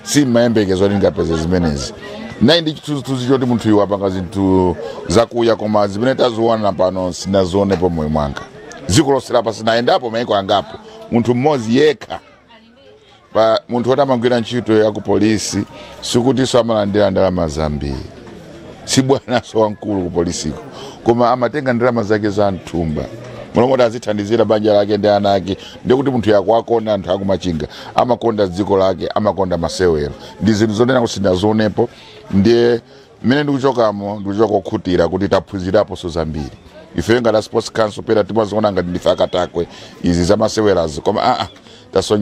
si mayembekezo ali ngapeza zimenezi nayi ndi chituzi choti munthu iwo apanga zinthu zakuya koma zimene taziona pano sinazionepo moyo mwanga dziko lonse lapa sinayendapo maiko angapo munthu mmodzi yekha pa munthu woti amagwira ntchito ya ku polisi sikuti amalandira ndalama zambiri si bwanaso wamkulu ku polisiko koma amatenga ndalama zake za mthumba mulomoti azithandizira banja lake ndi ana ake ndikuti munthu yakwakonda anthu aku Machinga amakonda dziko lake amakonda masewero ndi zinthu zonena kuti sinazionepo ndiye mmene ndikuchokamo ndikuchoka kukhutira kuti taphunzirapo zambiri. Ife ngati sports council pera timaziona ngati ndife akatakwe izi zamasewerazi koma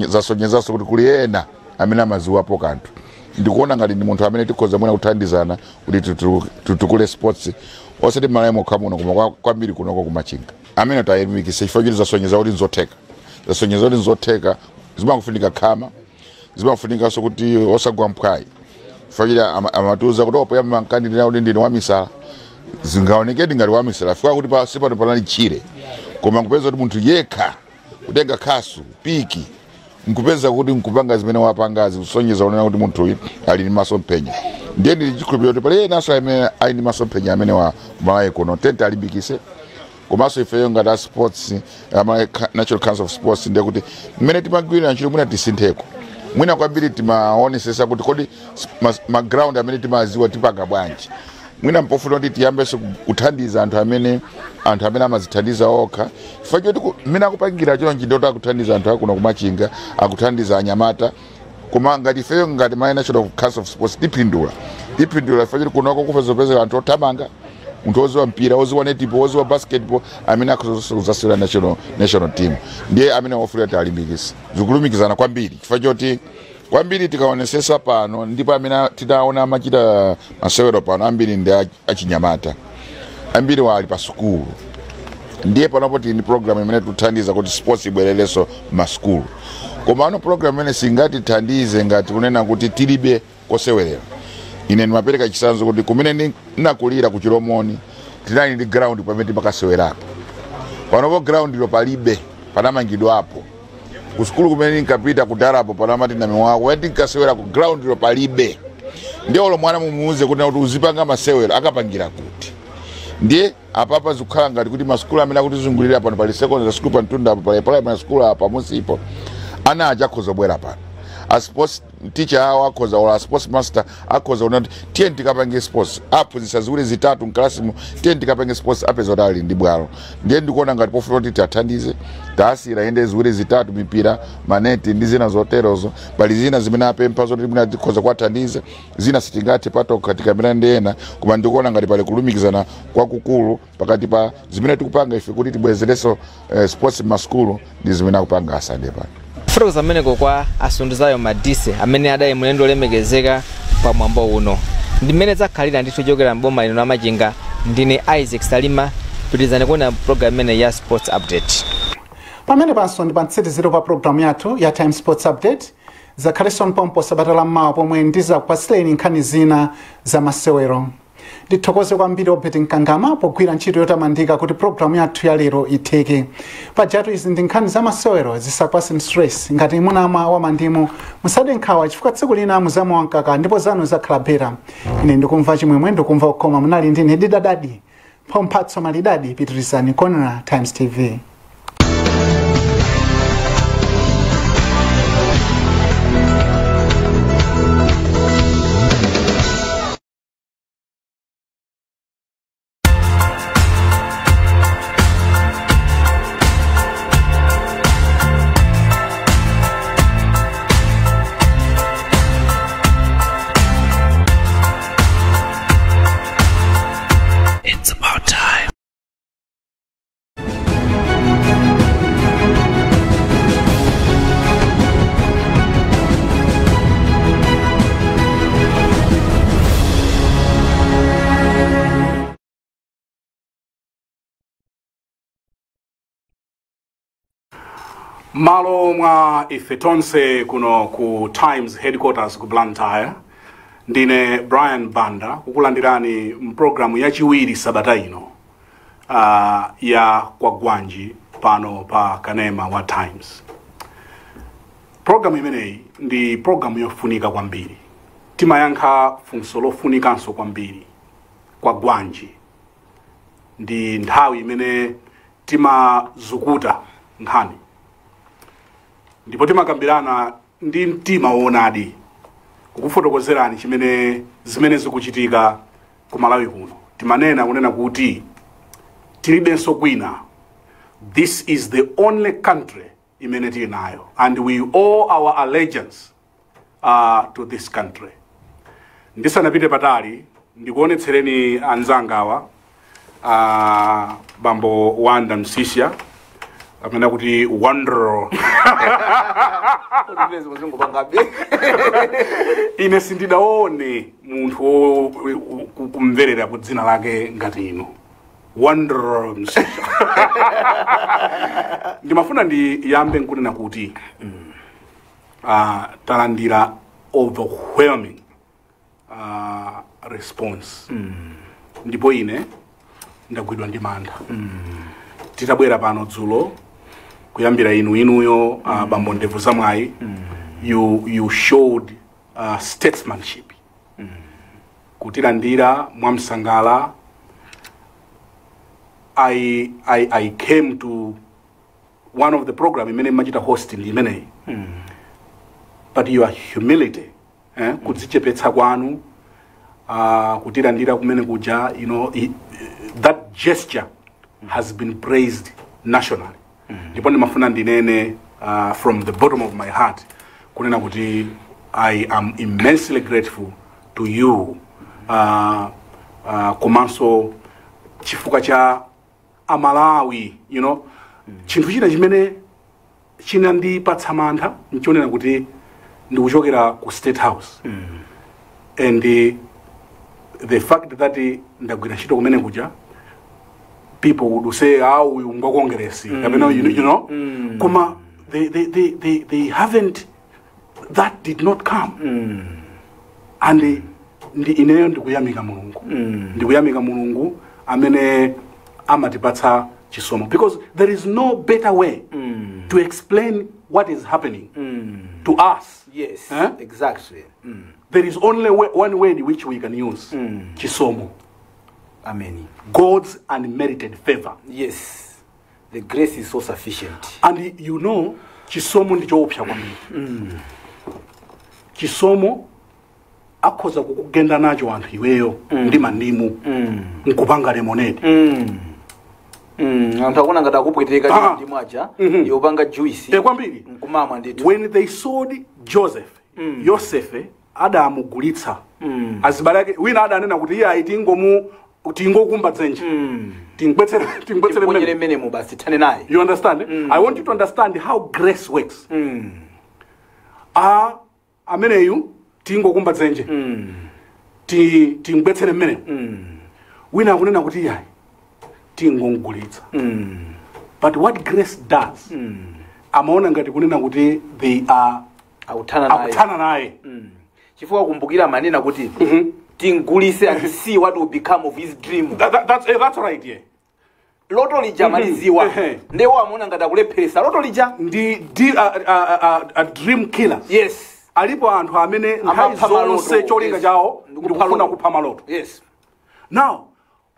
zasonyezanso kuti kuli ena amene amaziwapo kanthu. Ndikuona ngati ndi munthu amene tikhoza mwina kuthandizana kuti tutukule sports osati malayi mokha muno koma kwambiri kunoko kumachinga amene tayimikise chifukwa kuti zasonyeza kuti nzotheka. Zasonyeza kuti nzotheka zimakufunika khama zimafuninkanso kuti osagwa mphwayi chifukwa kuti amatiuza kuti opoya mankandidati kuti ndine wamisala zingaonekedi ngati wamisala chifukwa kuti sipano panali chire koma nkupeza kuti munthu yekha kutenga khasu piki nkupeza kuti nkupanga zimene wapangazi kusonyeza unena kuti munthu uyu ali ndi masomphenya. Ndiye ndili chikhulupiriro kuti pali enanso amene ali ndi masomphenya amene wa malayi kuno tente alimbikise komanso ifeyo ngati sports National Council of Sports ndiye kuti mmene timagwirira ntchito mwina tisintheko mwina kwambiri timaonesesa kuti kodi maground amene timaziwa tipanga bwanji mwina mpofuna kuti tiyambenso kuthandiza anthu amene amazithandiza okha chifukwa kuti mmene akupangira chino nchindoti akuthandiza anthu akuno kumachinga akuthandiza anyamata koma ngati ifeyo ngati National Council of Sports tipindula chifukwa kuti kunoko kupezopezera anthu othamanga munthu oziwa mpira oziwa netball oziwa basketball amene akuzasira national team ndiye amene wafunika kuti alimbikise zikulumikizana kwambiri chifukwa choti kwambiri tikaonesesa pano ndipo amene titaona amachita masewero pano ambiri ndi achinyamata ambiri wali pa sukulu ndiye panopo tini program imene tuthandiza kuti sports ibwererenso masukulu koma ano program imene singati thandize ngati kunena kuti tilibe kosewerera. Ine ndimapereka chisanzo kuti kumene ndinakulira ku Chilomoni tinali ndi ground pamene timakasewerapo panopo ground ilo palibe panamangidwapo ku sukulu kumene ndinkapita kudarapo panamati na miwako wati nkasewera ku ground ilo palibe ndiye olo mwana mumuuze kuti uzipanga masewero akapangira kuti ndiye apapa zikukhala ngati kuti masukulu amene akuti zungulira pano pali secondary school pa Mtunda apo pali primary school apa musipo ana ajakhoza bwera pano a sports teacher awo akhoza or sports master akhoza unati tiye tikapange sports aphunzitsa ziwiri zitatu mklasimu tiye tikapange sports apeza kuti ali ndi bwalo ndiye ndikuona ngati pofuna kuti tiathandize tasira ende ziwiri zitatu mipira maneti ndi zina zoterozo pali zina zimene apempha zoti muna tikhoza kuathandiza zina sitingati patoka katika mirande ena koma ndikuona ngati pali kulumikizana kwakukulu pakati pa zimene tikupanga ife kuti tibwezereso sports maskulu ndi zimene akupanga asande pano. Kufotokoza ameneko kwa asunduzayo Madise amene adayi mulendo olemekezeka pa mwambo uno ndi mmene zakhalira ndithu chokera mboma lino la Machinga ndine Isaac Salima pitizani kuona program imene ya sports update pamene panso ndi pantsitiziro pa program yathu ya Time Sports Update zakhaleso mpompo sabata la mmawa pomwe ndizakupatsileni nkhani zina za masewero. Ndithokoze kwambiri Obeti Nkangama pogwira ntchito yotamandika kuti program yathu ya lero itheke. Pajatu izi ndi nkhani za masewero zisakupaseni stress ngati munama wa mandimu musade nkhawa chifukwa tsiku lina muzamu wankaka ndipo zanu zakhala bera. Ine ndikumva chimwemwe ndikumva ukoma munali ndine didadadi mphatso malidadi pitirizani Corner Times TV. It's about time. Malo mwa ife tonse kuno ku Times headquarters ku Blantyre ndine Brian Banda kukulandirani mprogramu yachiwiri sabata ino ya kwa Gwanji pano pa Kanema wa Times. Programu imeneyi ndi programu yofunika kwambiri. Timayankha funso lofunikanso kwambiri kwa Gwanji. Ndi nthawi imene timazukuta nkhani. Ndipo timakambirana ndi mtima woonadi kukufotokozerani zimene zikuchitika ku Malawi kuno. Timanena kunena kuti tilibenso kwina. This is the only country imene tili nayo and we owe our allegiance to this country. ndisanapite patali ndikuonetsereni anzangawa bambo Wanda Msisya amene kuti Wanderer ine sindidaone munthu kumverera ku dzina lake ngati ino Wanderer Msisya. Ndimafuna ndiyambe nkunena kuti talandira overwhelming response ndipo ine ndagwidwa ndi mantha titabwera pano dzulo kuyambira inuyo bambo Ndevu Zamwayi you showed statesmanship kutilandira mwamsangala. I came to one of the program imene machita hosting imene but your humility kudzichepetsa kwanu kutilandira kumene kuja, you know, that gesture has been praised nationally. Ndipo ndimafuna ndinene from the bottom of my heart kunena kuti I am immensely grateful to you komanso chifukwa cha Amalawi, you know, chinthu china chimene chinandipatsa mantha nchionera kuti ndikuchokera ku State House and the fact that ndagwira ntchito kumene kuja people would say uyu ngokongeresi you know koma they haven't, that did not come and ineyo ndikuyamika Mulungu amene amatipatsa chisomo, because there is no better way to explain what is happening to us. Yes, exactly. There is only one word which we can use, chisomo. Amen. God's unmerited favor. Yes, the grace is so sufficient. And you know, chisomo ndicho opsha kwambiri. Chisomo akhoza kukugenda nacho anthu iweyo ndi mandimu nkupanga lemonade. Anthu akuna ngati akupweteka ndi mwaja yopanga juice kwambiri nkumamwa ndithu. When they sold Joseph, Yosefe adamugulitsa azibale ake wina adanena kuti iye aitingomu tingokumba dzenje tingwetsere mmene mu basi thane naye. You understand? I want you to understand how grace works. Ameneyu tingokumba dzenje tingwetsere mmene wina akunena kuti iye tingongulitsa. But what grace does, amaona ngati kunena kuti they are akutana naye. Chifukwa kumbukira manena kuti tingulise and see what will become of his dream. That's right, yeah. Loto lija maliziwa ndewo amaona ngati akulepheresa loto lija ndi a dream killer. Yes, alipo anthu amene nthawi zonse cholinga chawo ndikufuna kupha maloto. Yes. Now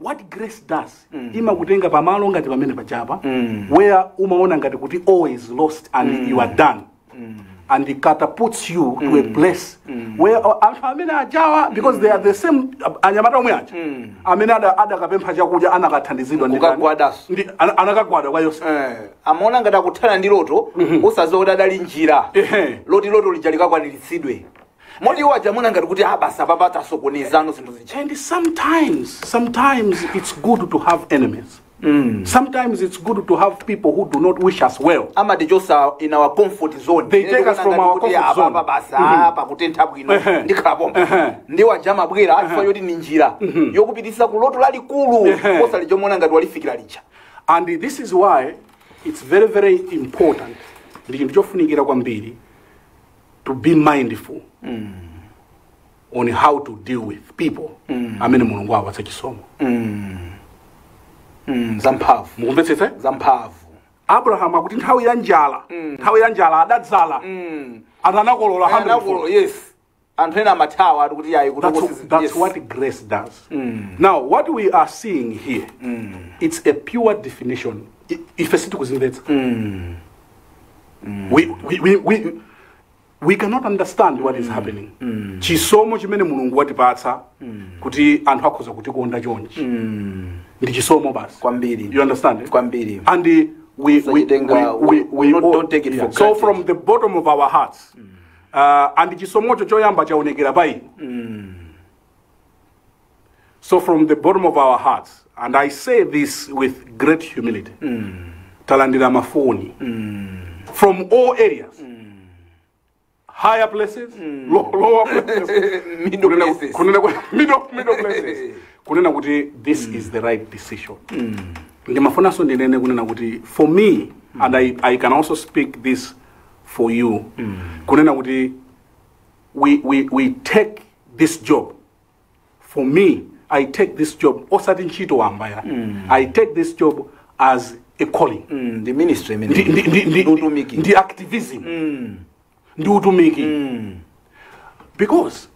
what grace does, imakutenga pamalo ngati pamene pachapa where umaona ngati kuti all is lost and you are done, and it catapults you to a place where anthu amene ajawa, because they are the same anyamata omwe aja amene adakapempha chakudya anakathandizidwa ndi anakagwada kwa Yose amaona ngati akuthana ndi loto usazoona dali njira loto lija likakwaniritsidwe. Modi waja muna ngati kuti basa babata sokonezano zinthu zichi. And sometimes it's good to have enemies. Sometimes it's good to have people who do not wish us well. Amadijosa in our comfort zone. They take us from our comfort zone. Basa pakutentha bwino ndikhapo. Ndiwa jama bwera afa yoti ninjira yokupitisa ku loto lalikulu kosa lijomona ngati walifikira licha. And this is why it's very very important ndi chofunikira kwambiri to be mindful on how to deal with people amene Mulungu awapatsa chisomo. Zamphavu. Mukumvetsetsa? Zamphavu. Abraham akuti nthawi ya njala adadzala atanakolola 100. Yes. Anthu ena amathawa kuti yayi kuti that's what grace does. Now what we are seeing here, it's a pure definition. If sitikuzimvetsa. We cannot understand what is happening. Chisomo chimene Mulungu watipatsa kuti anthu akhoza kutikonda chonchi. Ndi chisomo basi. Kwambiri. You understand? Kwambiri. And we don't take it for granted. So from the bottom of our hearts, and chisomo choyamba chaonekera pai. So from the bottom of our hearts, and I say this with great humility, talandira mafoni from all areas, higher places, lower places, middle places, middle places. Kunena kuti this is the right decision. Ndimafuna so ndinene kunena kuti for me, and I can also speak this for you, kunena kuti we take this job. For me, I take this job osati nchito wambaya. I take this job as a calling. The ministry, the activism. Ndi utumiki. Because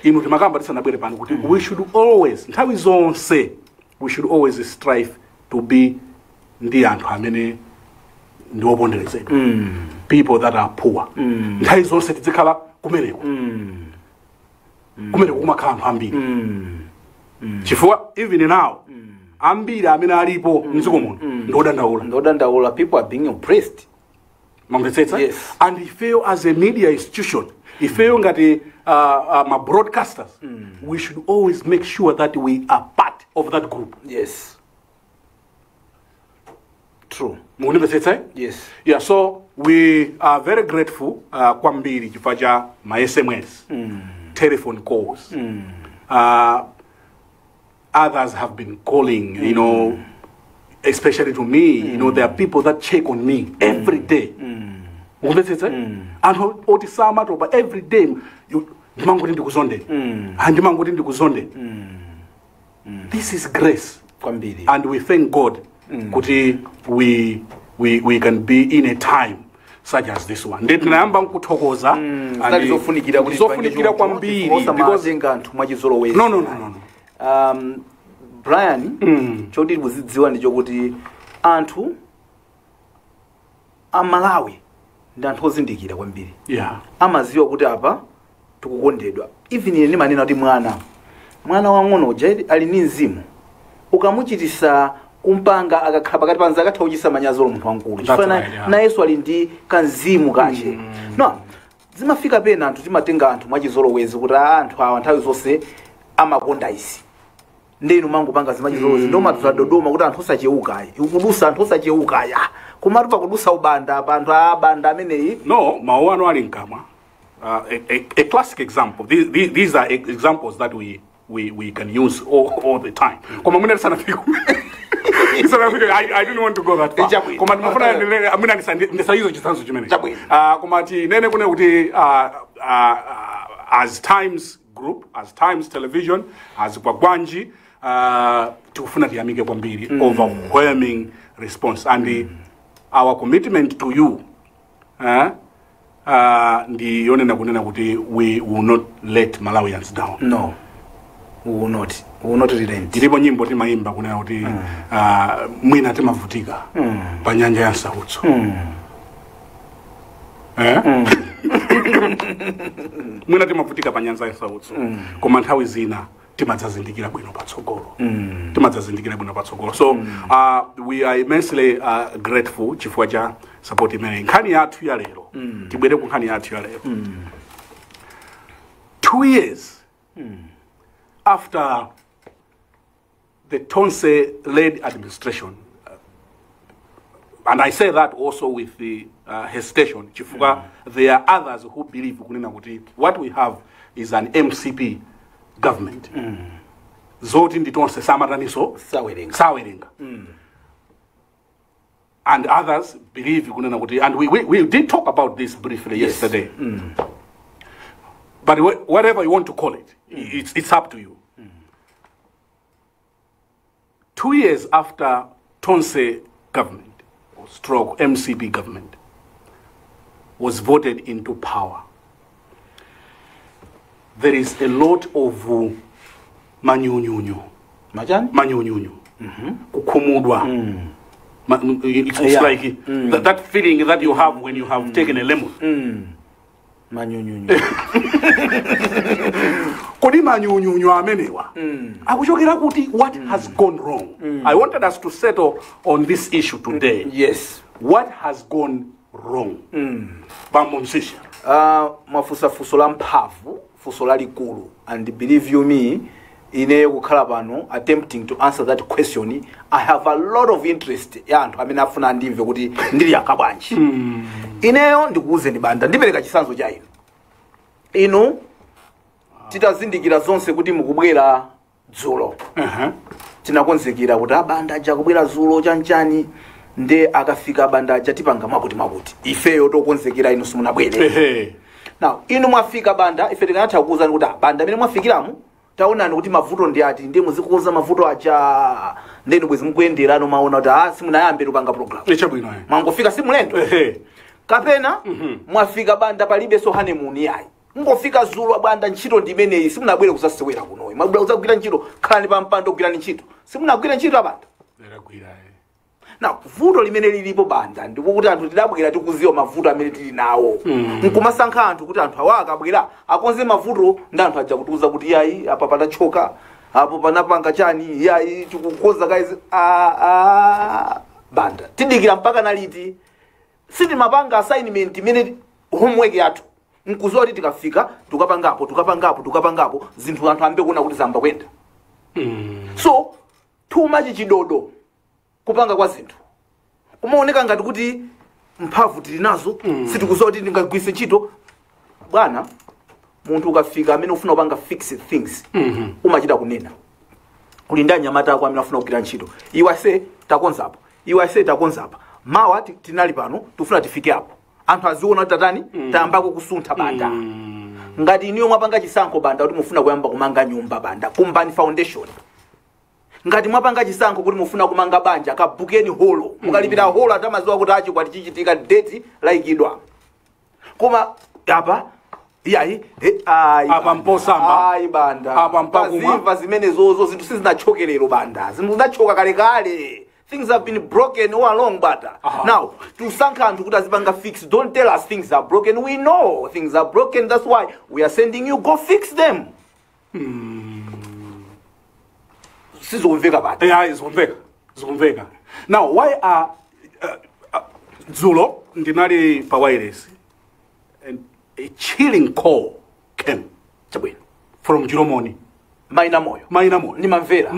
inu timakamba tisanabwere pano kuti we should always, nthawi zonse, we should always strive to be ndi anthu amene ndi oponderezedwa. People that are poor. Nthawi zonse tizikhala kumeneko. Kumeneko kumakhala anthu ambiri. Chifukwa even now, ambiri amene alipo mdziko muno ndodandaula. People are being oppressed. Yes. And if you as a media institution, if you ngati my broadcasters, we should always make sure that we are part of that group. Yes. True. Yes. Yeah, so we are very grateful kwambiri chifukwa cha my SMS, telephone calls. Others have been calling, you know, especially to me, you know, there are people that check on me every day. And otisama to, but every day ndimanguti ndikuzonde. Ndimanguti ndikuzonde. This is grace. And we thank God kuti we can be in a time such as this one. Ndinayamba nkuthokoza ndizofunikira kwambiri because nganthu mwachizolowezi. No. Brian, choti muzidziwa ndicho kuti anthu amalawi ndi anthu ozindikira kwambiri. Amaziwa kuti apa tikukondedwa. Even ine manena kuti mwana wang'ono ali ndi mzimu. Ukamuchitisa kumpanga akakhala pakati panza akatha kuchisa manyazo munthu wankulu. Chifana na Yesu ali ndi kanzimu kache. No, zimafika pena anthu timatenga anthu mwachizolowezi kuti anthu awa nthawi zonse amakonda isi. Ndenu mangu panga zimachizolowezi ndoma tuzadodoma kuti anthu osacheuka. Ukudusa anthu osacheuka ya. Kumatu pakudusa ubanda apa anthu abanda ameneyi. No, mawu anu ali nkamwa. A classic example. These are examples that we can use all the time. I didn't want to go that far. As Times Group, as Times Television, as Gwagwanji, tufuna tiyamike kwambiri, overwhelming response. And our commitment to you, we will not let Malawians down. No, we will not. We will not relent. Ilipo nyimbo timaimba kunena kuti mwina timavutika pa nyanja ya Nsautso. Mwina timavutika pa nyanja ya Nsautso. Koma nthawi zina timadzazindikira bwino patsogolo. So we are immensely grateful chifukwa cha support imene. Nkhani yathu ya lero. Tibwere ku nkhani yathu ya lero. 2 years after the Tonse-led administration, and I say that also with the hesitation, chifukwa there are others who believe what we have is an MCP government. Zoti ndi tonse samataniso sawerenga. And others believe and we did talk about this briefly yesterday. But whatever you want to call it, it's up to you. 2 years after Tonse government, or stroke MCP government, was voted into power, there is a lot of manyunyunyu. Manyunyunyu. Kukumudwa. It's like that feeling that you have when you have taken a lemon. Manyunyunyu. Kodi manyunyunyu amenewa. Akuchokera kuti what has gone wrong. I wanted us to settle on this issue today. Yes. What has gone wrong? Bamumsisha. Mafusa fusola mpavu, fusola likulu. And believe you me, ine kukhala pano attempting to answer that question. I have a lot of interest ya anthu amene afuna ndimve kuti ndili yakabwanji. Ineyo ndikuuze banda ndipereka chisanzo cha inu titazindikira zonse kuti mukubwera dzulo. Tinakonzekera kuti abanda aja kubwera dzulo chanchani nde akafika abanda aja tipanga makuti ifeyo tokonzekera inu simunabwere. Now inu mwafika banda ife tikanatha kukuwuzani kuti banda amene mwafikiramu taonani kuti mavuto ndi ati ndi muzikuza mavuto aja ndenu bwezi mukuyenderano maona kuti simunayambe tupanga program. Chabwino mwangofika simulendo. Kapena mwafika banda palibe so honeymoon yayi. Ngofika dzulo banda ntchito ndi imeneyi simunabwere kusasewera kunoyi. Mwabwera kuzagwira ntchito khalani pa mpando kugwira ntchito. Simunagwira ntchito abanda. Na vuto limene lilipo banda ndikuti anthu tidabwera tikuziwa mavuto amene tili nawo. Nkumasankha anthu kuti anthu awa akabwera akonze mavuto ndi anthu aja kutiuza kuti yayi apa patachoka apo panapanga chani yayi tikukonza guys banda tidikira mpaka naliti siti mapanga assignment imene homework yathu nkuzowa kuti tikafika tukapangapo zinthu anthu ambe kuona kuti zamba kwenda. So too much chidodo kupanga kwa zinthu kumaoneka ngati kuti mphamvu tili nazo sitikuzowa kuti ndingagwise ntchito bwana. Munthu ukafika amene ufuna kupanga fix things umachita kunena kuli ndi anyamata ako amene afuna kugwira ntchito iwe ase takonzapo mawa tinali pano tufuna tifike apo anthu aziona kuti tatani tayambako kusuntha banda. Ngati iniyo mwapanga chisankho banda kuti mufuna kuyamba kumanga nyumba banda kumbani foundation. Ngati mwapanga chisankho kuti mufuna kumanga banja kabukeni holo mukalipira holo atamaziwa kuti achi kwati chichitika date laikidwa koma apa yayi apa mposamba banda apa mpakuma zimva zimene zozo zinthu sizinachokerero banda zinthu zinachoka kale. Things have been broken all along banda. Now tusankha anthu kuti azipanga fix. Don't tell us things are broken. We know things are broken, that's why we are sending you go fix them. Sizomveka banda. Yeah, izomveka. Now why are dzulo ndinali pa wireless and a chilling call came from Chiromoni. Maina moyo. Nimamvera.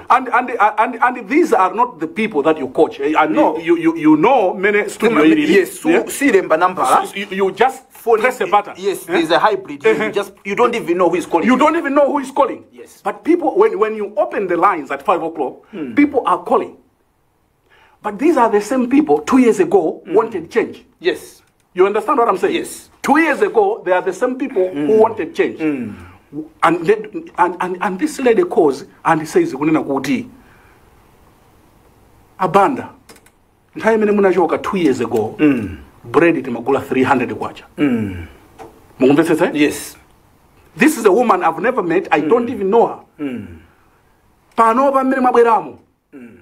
And these are not the people that you coach. And no. You know many studio. Yes. See them number. You just press a button. Yes. There's a hybrid. You don't even know who is calling. You don't even know who is calling. Yes. But people, when you open the lines at 5 o'clock, people are calling. But these are the same people 2 years ago wanted change. Yes. You understand what I'm saying? Yes. 2 years ago, they are the same people who wanted change. And this lady calls and says, "Kunena kuti abanda nthawi imene munachoka 2 years ago bread timagula 300 kwacha." Mukumvetsetsa? Yes. This is a woman I've never met. I don't even know her. Pano pamene mabweramo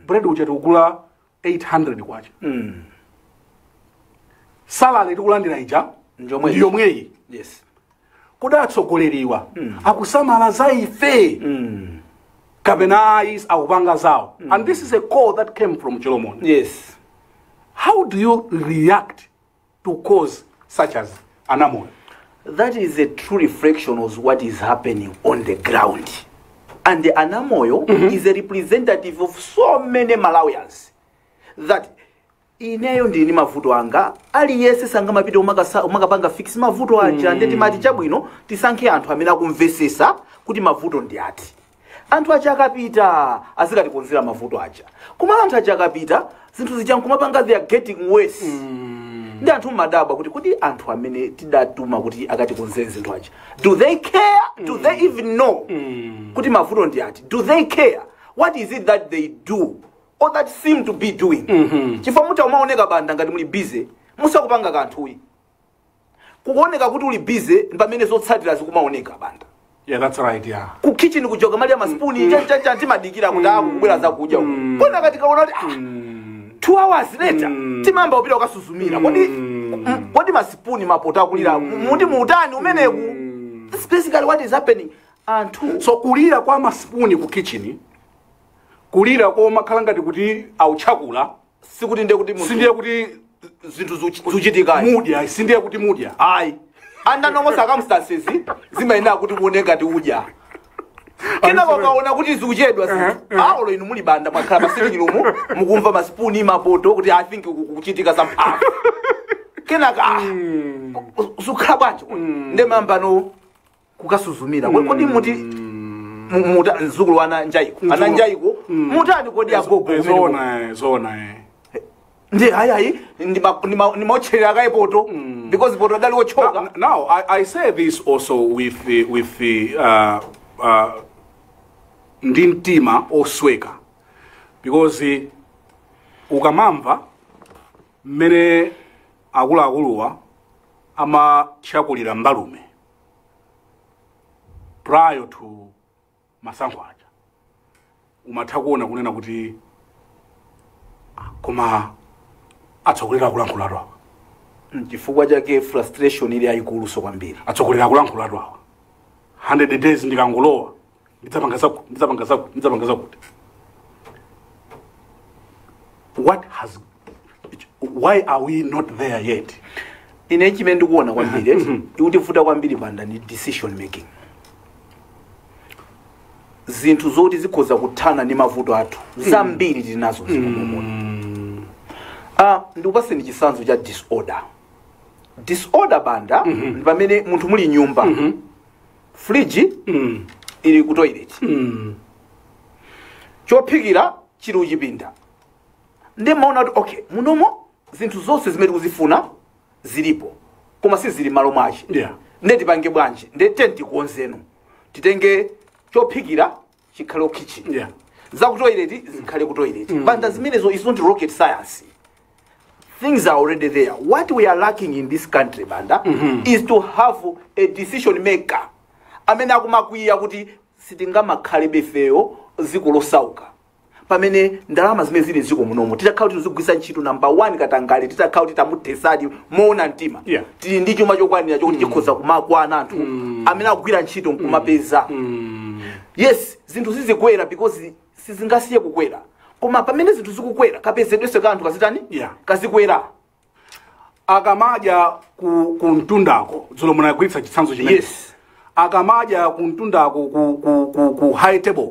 bread ucha tikugula 800 kwacha. Salary tikulandira ija ndiyomweyi. Yes. Kudatsogoleriwa akusamala za ife kapena is akupanga zawo. And this is a call that came from Chiromoni. Yes. How do you react to cause such as Anamoyo? That is a true reflection of what is happening on the ground. And the Anamoyo is a representative of so many Malawians that ineyo ndini mavuto anga aliyese sanga mapita umakapanga fix mavuto aja ndeti mati chabwino tisankhe anthu amene akumvesesa kuti mavuto ndi ati. Anthu aja akapita azikatikonzera mavuto aja. Koma anthu aja akapita zinthu zija nkumapanga they are getting worse. Ndi anthu madaba kuti anthu amene tidatuma kuti akatikonzere zinthu aja. Do they care? Do they even know kuti mavuto ndi ati? Do they care? What is it that they do? Or that seem to be doing. Chifukwa muta umaoneka banda ngati muli busy, musakupanga kanthuyi. Kuoneka kuti uli busy pamene zotsatira zikumaoneka banda. Yeah, that's right, yeah. Ku kitchen kujoga mali ya maspoon cha timadikira kuti akubwera zakudya uko. Kona katika unaona 2 hours later timamba upita ukasuzumira. Kodi maspoon mapota kulira muti muutani umeneku. That's basically what is happening. So kulira kwa maspoon ku kitchen kulira kwa makhala ngati kuti auchakula sikuti ndiye kuti munthu sindiye kuti zinthu zuchitika mudya sindiye kuti mudya ayi anda normal circumstances zimayenera kuti muone ngati udya kena wakaona kuti zikuchedwa zinthu aulo inu muli banda mwakhala pasilikilumu mukumva masipuni mapoto kuti I think kuchitika zamphamvu kenaka sukhala bwanji ndemambano kukasuzumira kodi muti muta nzukulu ana njaiko mutani kodi agogo zona ndi hayi ndi mochera kaipoto because poto dali wochoka. Now I say this also with the ndintima osweka because ukamamva mmene akuluakuluwa amachakulira mbalume prior to masankho aja umatha kuona kunena kuti koma atsokolera kulankhulatu awa chifukwa chake frustration ili yayikulu so kwambiri atsokolera kulankhulatu awa 100 days ndikangolowa ndidzapanga kuti why are we not there yet? Ine chimene ndikuona kwambiri ikuti kwambiri banda ni decision making. Zinthu zoti zikhoza kuthana ndi mavuto athu zambiri tinazo zimomona. Ndikupaseni chisanzo cha disorder banda ndi pamene munthu muli nyumba fridge ili ku toilet chophikira chili uchipinda ndi maona kuti okay munomo zinthu zonse zimene tikuzifuna zilipo koma si zili malo mwachi ndeti pange bwanji ndete ndikonzeno titenge chophikira chikhale kitchen za ku toilet zikhale ku toilet banda zimenezo is not rocket science. Things are already there. What we are lacking in this country banda is to have a decision maker amene akumakwiya kuti sitingamakhale befeyo ziko losauka pamene ndalama zimene zili ziko munomo titakhala kuti tizigwisa ntchito number 1 katangale titakhala kuti tamutesadi moona mtima tili ndi chuma chokwanira chokuti chikhoza kumakwana anthu amene akugwira ntchito nkumapeza. Yes, zinthu zizikwera because sizingasiye kukwera koma pamene zinthu zikukwera kapezedwese kanthu kazitani kazikwera akamaja ku mtundako dzulo munagwiritsa chitsanzo chimene akamaja ku mtundako ku high table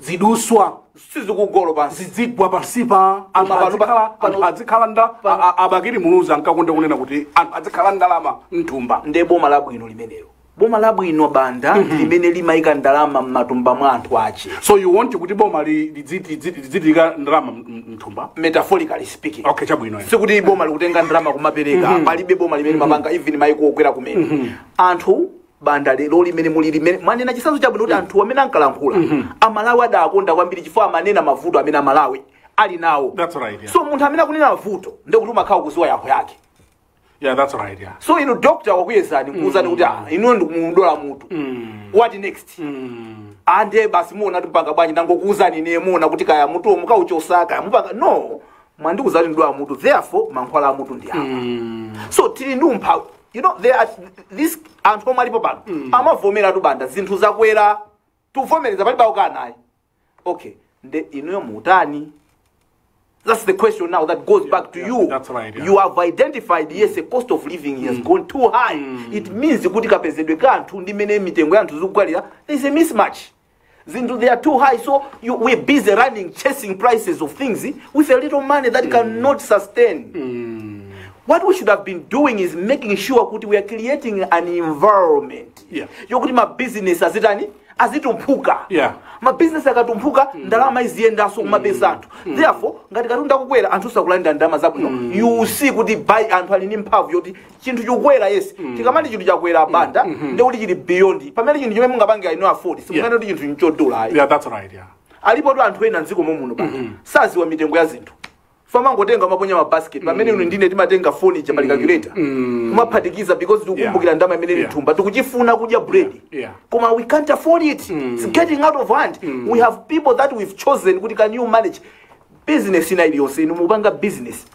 ziduswa sizikugolo pansi zidwa pansipa anthu adzikhala nda abakiri muluza ankakonda kunena kuti anthu adzikhala ndalama mthumba nde boma labwino limenelo boma labwino banda limene limayika ndalama m'matumba mwa anthu ache. So you want kuti boma lidzitika ndalama mthumba metaphorically speaking. Okay, chabwino sikuti boma likutenga ndalama kumapereka palibe boma limene mapanga even maiko okwera kumene anthu banda lero limene muli limene manena chisanzo chabwino kuti anthu amene ankalankhula amalawi adakonda kwambiri chifukwa amanena mavuto amene amalawi ali nawo. That's right, so munthu amene akunena mavuto ndikuti umakhala kuziwa yankho yake. Yeah, that's right, so ino doctor wakuyezani kuuzani kuti ino ndikumudola mutu what next ande basi muona tupanga bwanji nangokuuzani ne muona kuti kaya mutu mukauchosaka mupanga no mwandikuuzani ndola mutu therefore mankhwala mutu ndi apa so tili numpha you know there are this anthu omwe alipo pano amavomera tubanda zinthu zakwera tuvomereza palibe ukanayi okay nde inoyo mutani. That's the question now that goes back to you. That's right. You have identified, yes, the cost of living has gone too high. It means the kuti kapezedwe kantu ndimene mitengo yantu zukwalira. There's a mismatch. They are too high, so we're busy running, chasing prices of things with a little money that cannot sustain. What we should have been doing is making sure that we are creating an environment. Yokuti ma business azitumpuka. Ma business akatumpuka ndalama iziendaso kumapeza anthu. Therefore ngati katundu kukwera anthu sakulanda ndalama zabwino. You see kuti buy anthu ali ndi mphamvu yoti chinthu chikukwera yes. Tikamati chinthu chakwera banda ndekuti chili beyond. Pamene chinthu chimene mungapange ino afford simukana kuti chinthu nchodula. Yeah, that's right, Alipo tu anthu ena nziko momuno banda. Saziwa mitengo ya zinthu. Fama ngotenga maponya ma basket pamene uno ndine timatenga furniture pali calculator kumaphatikiza because tikukumbukira ndama imene litumba tikuchifuna kudya bread koma we can't afford it. It's getting out of hand. We have people that we've chosen kuti can you manage business ina iliyonse inu mupanga business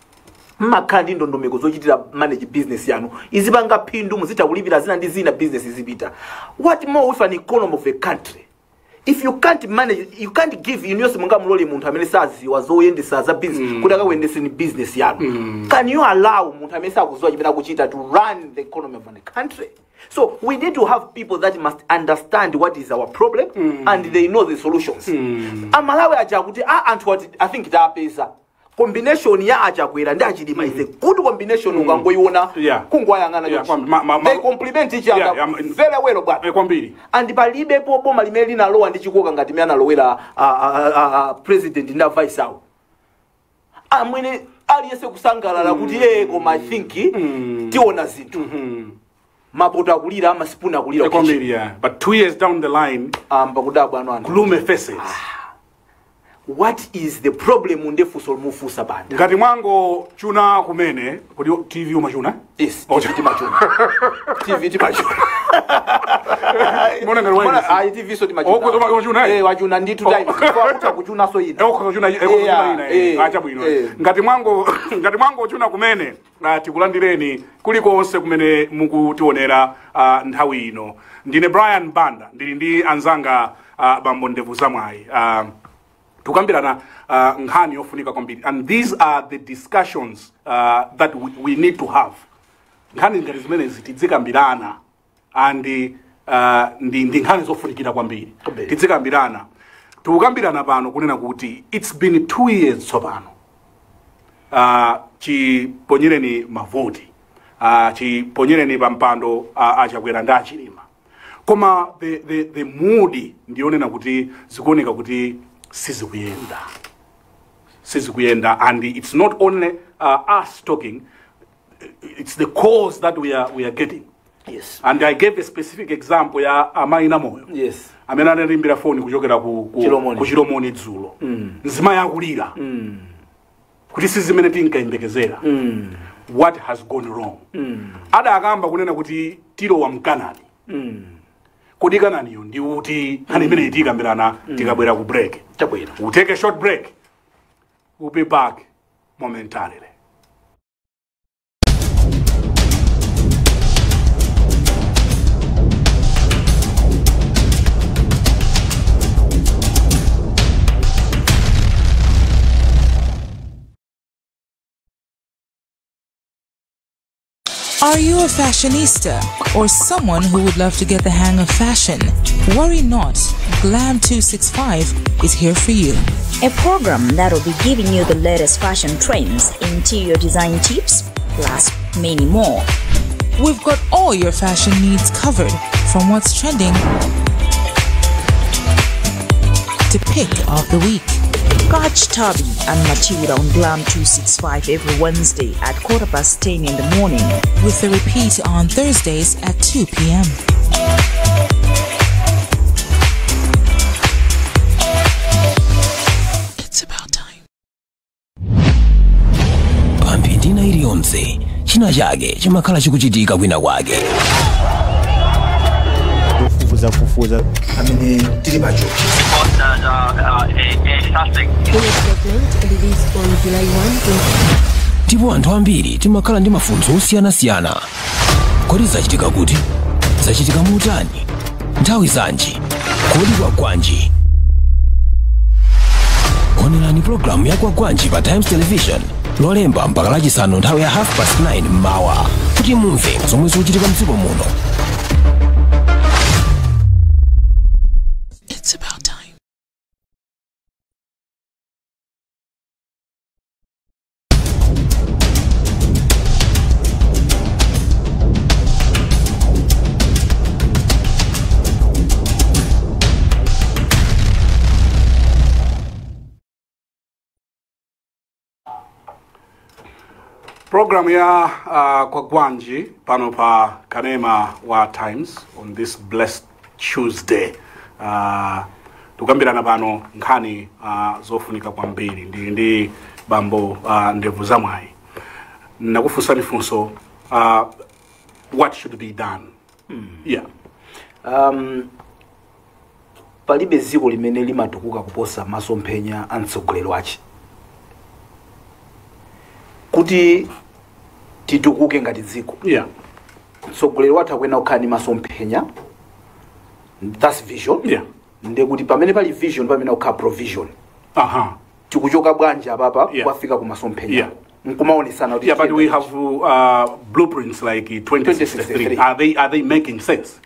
mmakandi ndondomeko zochitira manage business yanu izipanga phindu muzita kulipira zina ndi zina business izipita. What more with an economy of a country? If you can't manage, you can't give in yose munga mulole muntu amene saziwa zoyendesa za business kuti akawendesa ni business yanu. Can you allow muntu amene sakuziwa chimene akuchita to run the economy of a country? So we need to have people that must understand what is our problem and they know the solutions. Amalawi ajakuti I think that is combination ya achakwera ndi achilima is a good combination ukangoiona kungwayangana they complement each other very well kwambiri and palibe po boma limene linalowa ndi chikoka ngati mene analowera president na vice awo amwene aliyese kusangalala kuti koma I think tiona zinthu mapoto akulira amasipuna akulira kwambiri but 2 years down the line pakudabwa anu gloomy faces. What is the problem undefuso mufusa banda ngati mwango chuna kumene kodi TV umachuna? Yes, TV timachuna. TV timachuna. Mbona ngati wani? Ai TV so timachuna. Wachuna? Wachuna ndi two times. Kwa kuchuna so ina. Kuchuna ina. Acha bwino. Ngati mwango chuna kumene tikulandireni kulikonse kumene mukutionera nthawi ino. Ndine Brian Banda, ndili ndi anzanga Bambo Ndevu Zamwayi. Tukambirana nkhani yofunika kwambiri, and these are the discussions that we need to have. Nkhani ngati zimene tidzikambirana and ndi nkhani zofunikira kwambiri tidzikambirana. Tukambirana pano kunena kuti it's been 2 years tsopano chiponyereni mavoti chiponyereni pampando achakwera ndi achilima, koma the mood ndionena kuti zikuoneka kuti sizikuyenda, and it's not only us talking, it's the cause that we are getting. Yes. And I gave a specific example ya Amaina Moyo. Yes. Amene analimbira phone kuchokera ku Chilomoni dzulo. Nzima yakulira. Kuti sizimene tinkayembekezera. What has gone wrong? Ada akamba kunena kuti tilo wa mkanani. Kodi kanani yo ndi uti hani imene tikambirana tikabwera ku break. We'll take a short break. We'll be back momentarily. Are you a fashionista or someone who would love to get the hang of fashion? Worry not, Glam 265 is here for you. A program that will be giving you the latest fashion trends, interior design tips, plus many more. We've got all your fashion needs covered, from what's trending to pick of the week. Catch Tabby and Matilda on Glam 265 every Wednesday at 10:15 in the morning, with the repeat on Thursdays at 2 p.m. It's about time. Pampindina iliyonse china chake chimakhala chikuchitika kwina kwake. Kufufuza amene tili macho. Ndipo anthu ambiri timakhala ndi mafunso osiyanasiyana. Kodi zachitika kuti? Zachitika mutani? Nthawi zanji? Kodi kwa kwanji? Onelani programu ya kwa kwanji pa Times Television lolemba mpaka lachisanu nthawi ya 9:30 mmawa kuti mumve zomwe zikuchitika mdziko muno. It's about time. Program ya kwa Gwanji pano pa Kanema wa Times on this blessed Tuesday. Tukambirana pano nkhani zofunika kwambiri ndi Bambo Ndevu Zamwayi. Nakufunsa funso what should be done? Yeah. Palibe ziko limene limatukuka kuposa masomphenya amtsogoleri wachi. Kuti titukuke ngati dziko. Yeah. Mtsogoleri wathu akwena ukhani masomphenya. That's vision. Yeah. Nde kuti pamene pali vision pamene ukha provision. Aha. Tikuchoka bwanji apapa kwafika ku masomphenya. Yeah. Yeah, but we have blueprints like 2063. Are they making sense?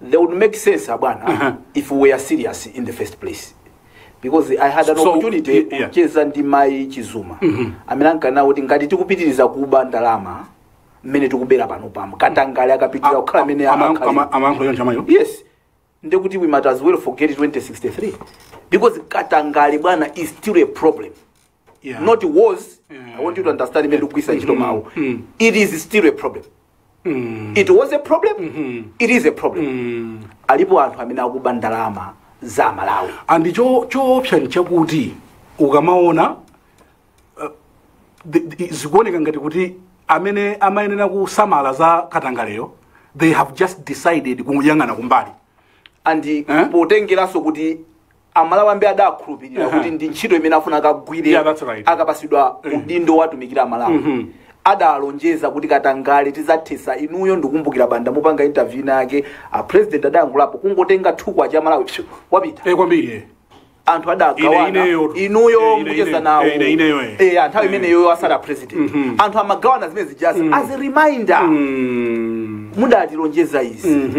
They would make sense, Abana, if we were serious in the first place. Because I had an opportunity to cheza ndimai Chizuma. Aminanka na kuti ngati tikupitiriza kuba ndalama mmene tikubera pano pam. Katangale akapitira kukhala mmene amankho yonja mayo. Yes. Ndekuti we might as well forget 2063. Because Katangale bwana is still a problem. Yeah. Not was. I want you to understand me lukwisa ntchito mawu. It is still a problem. It was a problem. It is a problem. Alipo anthu amene akuba ndalama za Malawi. And choopsa nchakuti ukamaona zikuoneka ngati kuti amene amayenera kusamala za Katangaleyo, they have just decided kuyang'ana kumbali. And potengeraso kuti Amalawi ambe adakhulupirira kuti ndi ntchito imene afuna akagwire akapasidwa udindo watumikira Amalawi. Adalonjeza kuti Katangale tizathesa inuyo ndikumbukira banda mupanga interview yake a president adangulapo kungotenga thuku acha Malawi wapita kwambiri anthu adagawana inuyo mkucheza nawo anthu imeneyo asala president anthu amagawana zimene zijazi as a reminder mudatilonjeza izi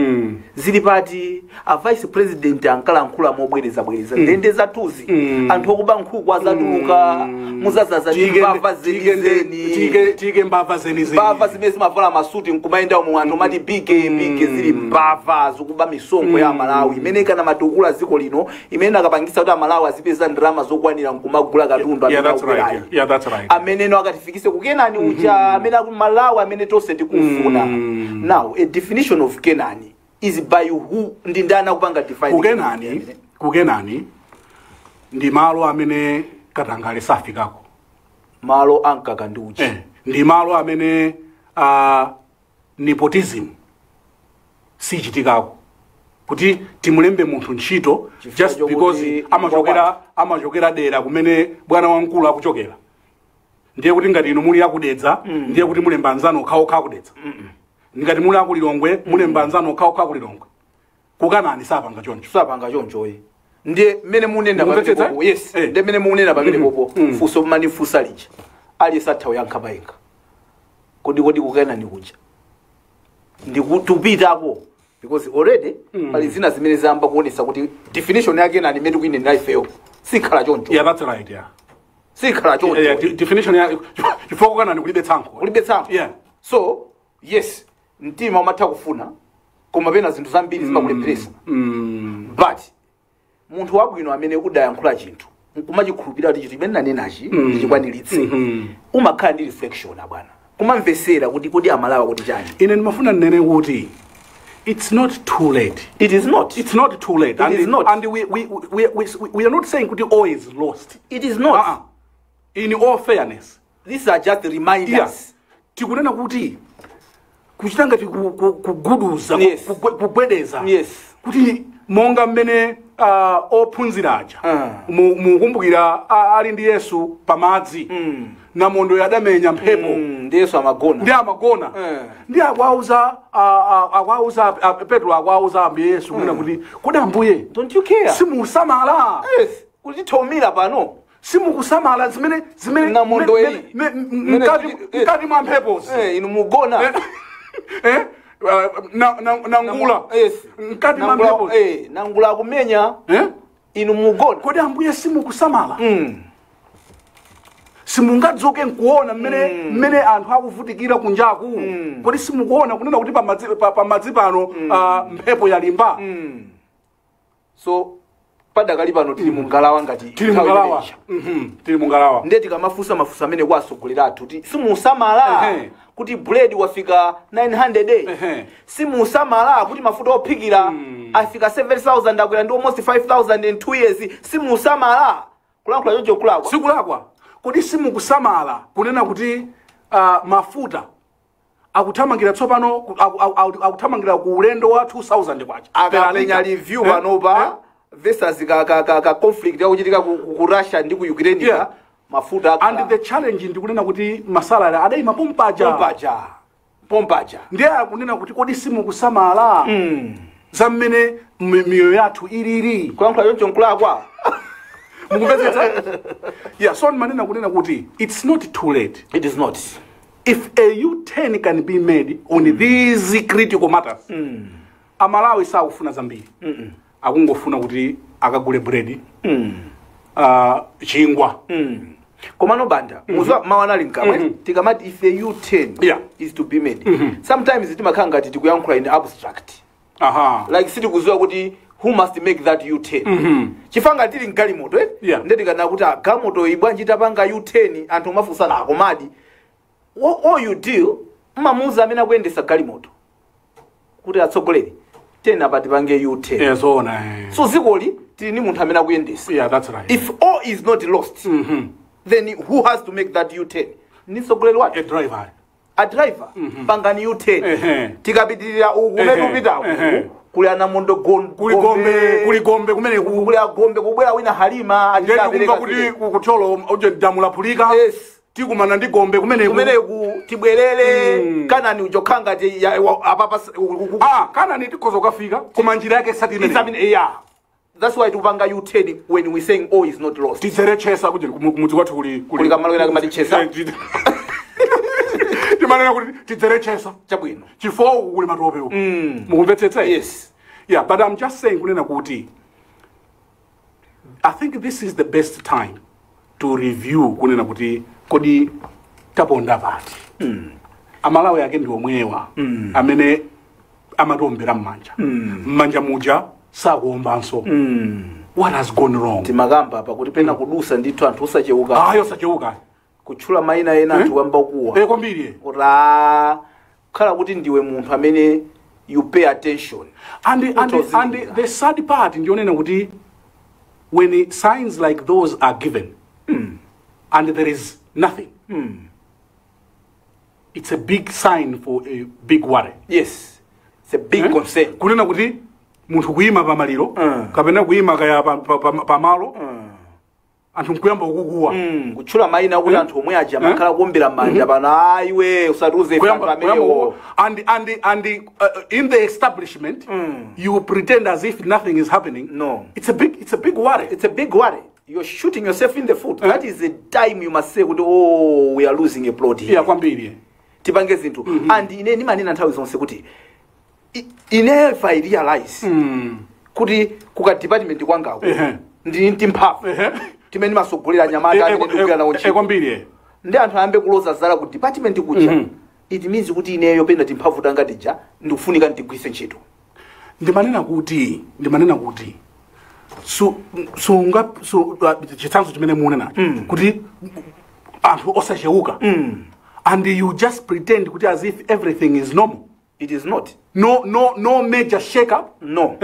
zili pati a vice president ankalankhula mobwereza ndende zatuzi anthu okuba nkhuku azatuluka muzazaza mbava zenizeni tike mbava zenizeni mbava zimene zimavala masuti nkumayenda mu anthu mati bige zili mbava zikuba misonkho ya Malawi imene kana matukula ziko lino imene akapangisa kuti Malawi azipeza ndalama zokwanira nkumagula katundu amene no akatifikise kukenani ucha amene aku Malawi amene tonse tikufuna. Now a definition of Kenani is by who ndi ndani akupanga define kukenani ndi malo amene Katangale safikako, malo ankaka ndi uchi ndi malo amene nepotism sichitikako kuti timulembe munthu ntchito just because amachokera dera kumene bwana wamkulu akuchokera ndiye kuti ngati inu muli akudedza ndiye kuti mulemba anzanu okhaokha akudedza. Ngati muli akulilongwe mulemba anzanu okhaokha akulilongwe. Kukanani sapanga choncho ndiye mmene munenda pamene yes ndiye mmene munenda pamene popo fuso mani fusalija ali sathawo yankhabayinga kodi kukanani kuja ndikutupitako because already pali zina zimene zamba kuonesa kuti definition yake na imene kuine ifeyo sikhala choncho. Yeah, that's right. Yeah, sikhala choncho. Definition ya chifoko kana kulibe tsankho. Yeah. So yes mtima umatha kufuna koma pena zinthu zambiri zimakulepheresa. But munthu wabwino amene udayankhula chinthu kumachikhulupirira kuti chimene nanenachi ndichikwaniritse umakhala ndi reflection bwana kumamvesera kuti kodi Amalawi kuti chani. Ine ndimafuna nene kuti it's not too late. It is not. It's not too late. It is not. And we are not saying that all is lost. It is not. In all fairness, these are just reminders. Yes. Tikunena kuti kuchitanga kuguduza kugwedeza. Yes. Kuti monga mmene ophunziraja mukumbukira ali ndi Yesu pamadzi namondo yadamenya mphepo ndi Yesu amagona ndi akwauza Petro akwauza Ambuye Yesu kunena kuti kodi Ambuye don't you care simusamala kuti thomira pano simukusamala zimene namondo mkati mwa mphepo inu mugona nangula mkati mwa mphepo nangula kumenya inu mugona kodi Ambuye simukusamala simungadzoke nkuona mmene anthu akuvutikira kunjaku kodi simukuona kunena kuti pamadzi pano mphepo yalimba. So padakali pano tili mungalawa ngati tili mungalawa ndeti kamafusa mafusa amene kwasogolera athu kuti simusamala kuti bread wafika 900 simusamala kuti mafuta ophikira afika 7,000 akwera ndi almost 5,000 in 2 years simusamala kulankhula choncho kulakwa sikulakwa kodi simukusamala kunena kuti mafuta akuthamangira tsopano akuthamangira ku ulendo wa 2,000 kwacha akapenya review panopa versus ka conflict yakuchitika ku Russia ndi ku Ukraine mafuta and the challenge ndikunena kuti masalala adayima pompaja ndiye akunena kuti kodi simukusamala za mmene miyoyo yathu iliri kulankhula choncho nkulakwa Yeah, so manena kunena kuti it's not too late. It is not. If a U10 can be made on these critical matters, amalawi sakufuna zambiri. Akungofuna kuti akagule bread. Chingwa. Komano banda, muzwa mawanali nkamwe, tikamati if a U10 is to be made. Sometimes timakhala ngati tikuyankhula in abstract. Like siti kuzwa kuti who must make that U10. Chifanga tili ngalimoto ndeti kana kuti galimoto ibwanji tapanga U10 anthu mafusana akomadi. All you do, mamuza amene akuyendesa galimoto kuti atsogoleri 10 apati pange U10. Yes, ona. So zikoli tili ni munthu amene akuyendesa. Yeah, that's right. If all is not lost, then who has to make that U10? Ni tsogoleri wake. A driver. A driver. Pangani U10. Tikapitirira ukumene upita kuli anamondo kuli gombe kumene kuli agombe kubwera wina halima atikapereka kuti kutolo uje damu lapulika. Yes. Tikumana ndi gombe kumene tibwerere kanani ujokhanga apapa kanani tikozo kafika koma njira yake satine that's why tupanga U10 when we saying all is not lost. Tizerechesa kuje kumudzi kwathu kuli kamalo kena kamatichesa. Timanena kuti tizerechesa chabwino. Chifo kuli matope uko. Mukumvetsetsa? Yes. Yeah, but I'm just saying kunena kuti I think this is the best time to review kunena kuti kodi taponda pati. Amalawi yake ndi omwewa amene amatombera mmanja. Mmanja muja sakuombanso. What has gone wrong? Timakamba apa kuti pena kudusa ndithu anthu osacheuka. Osacheuka. Kutchula mayina ena anthu wamba kuwa. Kwambiri. Khala kuti ndiwe munthu amene you pay attention. And the sad part ndionena kuti when signs like those are given and there is nothing, it's a big sign for a big worry. Yes, it's a big concern. Kunena kuti munthu kuyima pamaliro kapena kuyima kaya pamalo anthu nkuyamba ukukuwa kutchula mayina kuti anthu omwe aja makhala kuombera manja pano aiwe usatuze and in the establishment you pretend as if nothing is happening. No, it's a big worry. It's a big worry. You're shooting yourself in the foot. That is the time you must say, oh, we are losing a plot here. Yeah, kwambiri. Tipange zinthu. And ine ni manena nthawi zonse kuti if I realize kuti kuka department kwangako ndi mphafu timene masogolera nyamata amene ndikuyana nawo ntchito. Kwambiri. Ndi anthu ayambe kuloza zala ku department kuja. It means kuti ineyo pena timphafu tanga tija ndikufunika ndigwise ntchito. Ndimanena kuti chitsanzo chimene muone nacho kuti anthu osacheuka and you just pretend kuti as if everything is normal. It is not. No major shake up. No.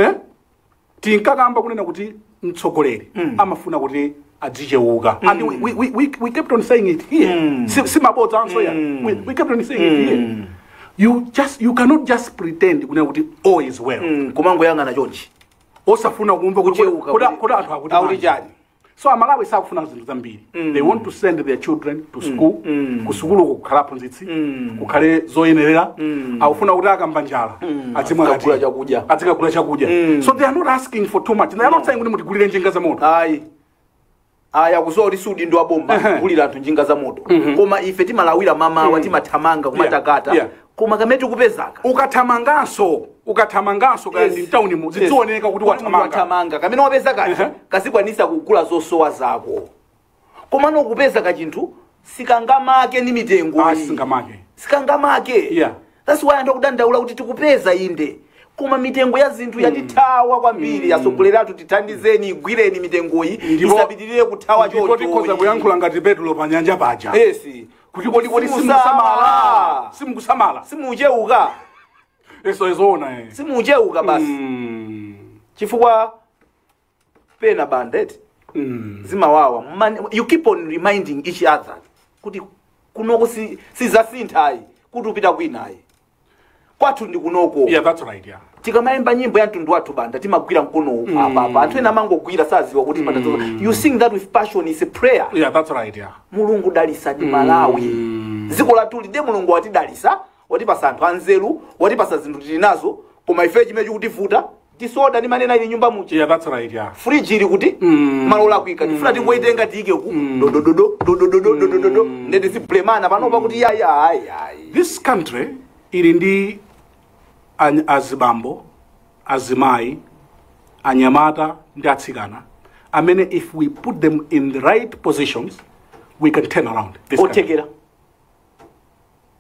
Tinkakamba kunena kuti mtsogoleri amafuna kuti adzicheuka. And we kept on saying it here. Simabodza answer here. We kept on saying it here. You cannot just pretend kunena kuti all is well. Kumango yanga na chonchi. Osafuna kumva kuti kuda anthu akuti aulijani. So amalawi sakufuna zinthu zambiri. They want to send their children to school. Kusukulu kukhala phunzitsi. Kukhale zoyenerera. Akufuna kuti akamba njala. Atikagula chakudya. So they are not asking for too much. They are not saying kuti mutigulire njinga za moto. Aya kuzoa lisudi ndo abomba kulira anthu njinga za moto. Koma ife timalawira mama wati mathamanga kumatakata. Koma kameti kupezaka. Ukathamanganso kandi mtauni mu zioneka kuti wathamanga. Kamene wapezaka kasikwanisa kugula zosowa zako. Koma no kupeza ka chinthu sikangamake ni mitengo. Sikangamake. Yeah. That's why ndokudandaula kuti tikupeza inde. Koma mitengo ya zinthu yatithawa kwambiri yasogoleratu tithandizeni igwireni mitengoyi isapitirire kuthawa chocho. Kuti koza kuyankhula ngati petulo pa nyanja paja. Yes. Kuti kodi simukusamala. Simucheuka. Eso ezona simucheuka basi. Chifukwa pena bandit. Zimawawa. You keep on reminding each other kuti kunoko sizasinthayi kuti upita kwinayi. Kwathu ndi kunoko. Yeah, that's right, yeah. Tikamayimba nyimbo ya mtundu wathu banda timagwira mkono apa. Anthu ena mangogwira saziwa kuti patazo. You sing that with passion, is a prayer. Yeah, that's right, yeah. Mulungu dalisa di Malawi. Ziko lathu lide Mulungu watidalisa, watipasa anthu anzeru, watipasa zinthu tili nazo, koma ife chimene chikutivuta tisoda ndi manena ili nyumba mucha. Yeah, that's right, yeah. Fridge ili kuti malola kuika. Tifuna tingoitenga tiike ku. Do. Ndeti ziplemana panopa kuti ya. This country ili ndi azibambo, azimai, anyamata ndi atsikana. Amene if we put them in the right positions, we can turn around this country.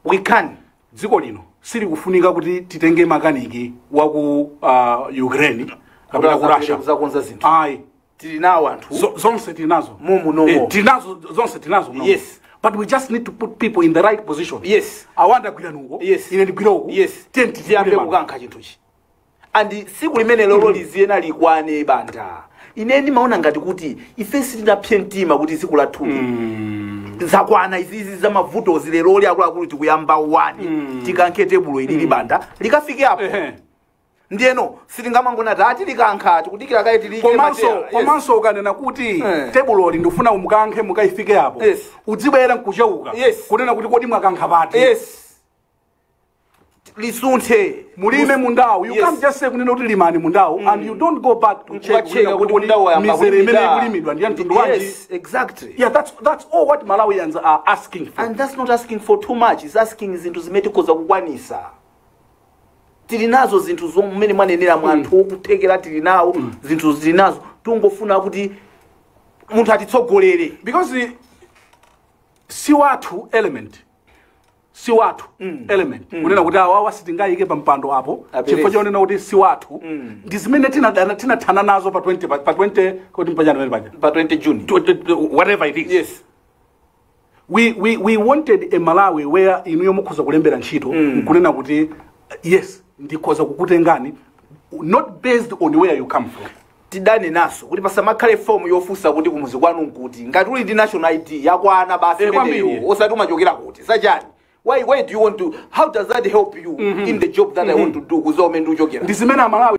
We can. Dziko lino siri kufunika kuti titenge makaniki wa ku Ukraine kapena ku Russia kuzakonza zinthu. Ayi. Tili nawo anthu. Zonse tinazo. Mumu. Tinazo zonse tinazo. Yes. But we just need to put people in the right position. Yes. Awanda gwira nuko. Yes. Ine ndigwira uko. Yes. Tenti tiyambe kukankha chinthuchi. And siku limene lolo liziyena likwane banda. Ine ndimaona ngati kuti ife sitinaphe mtima kuti siku la thupi. Zakwana izizi za mavuto zilero lya akulu tikuyamba 1 tikankhe tebulo ili banda likafike hapo. Ndiyeno sitingamangona tati likankha tikudikira kaye tilike komanso ukanena kuti tebulo ndifuna umukankhe mukaifike hapo. Udzibera nkucheuka kunena kuti kodi mwakankha pati. Lisunthe mulime mundawu. You can't just say kunena kuti limani mundawu and you don't go back to check kuti mundawu yamba kulimidwa ndiye mtundu wanji. Yes, exactly. Yeah, that's all what Malawians are asking for. And that's not asking for too much. It's asking zinthu zimene koza kukwanisa. Tili nazo zinthu zomwe mwanenera mwanthu okutekera tili nawo zinthu zili nazo tungofuna kuti munthu atitsogolere because si wathu element unena kuti awawa sitingayike pa mpando apo chifukwa chaonena kuti si wathu ndi zimene tinathana nazo pa 20 kuti mpanyana pa 20 June whatever it is. Yes. We wanted a Malawi where inuyo mukhoza kulembera ntchito kunena kuti yes ndikhoza kukutengani not based on where you come from. Tidane naso kuti pasamakhale form yofusa kuti kumuzi kwanu nkuti ngati uli ndi national ID yakwana basi meneyo osati umachokera kuti sajani. Why do you want to, how does that help you in the job that I want to do kuzome ndi uchokera? Ndizimene Malawi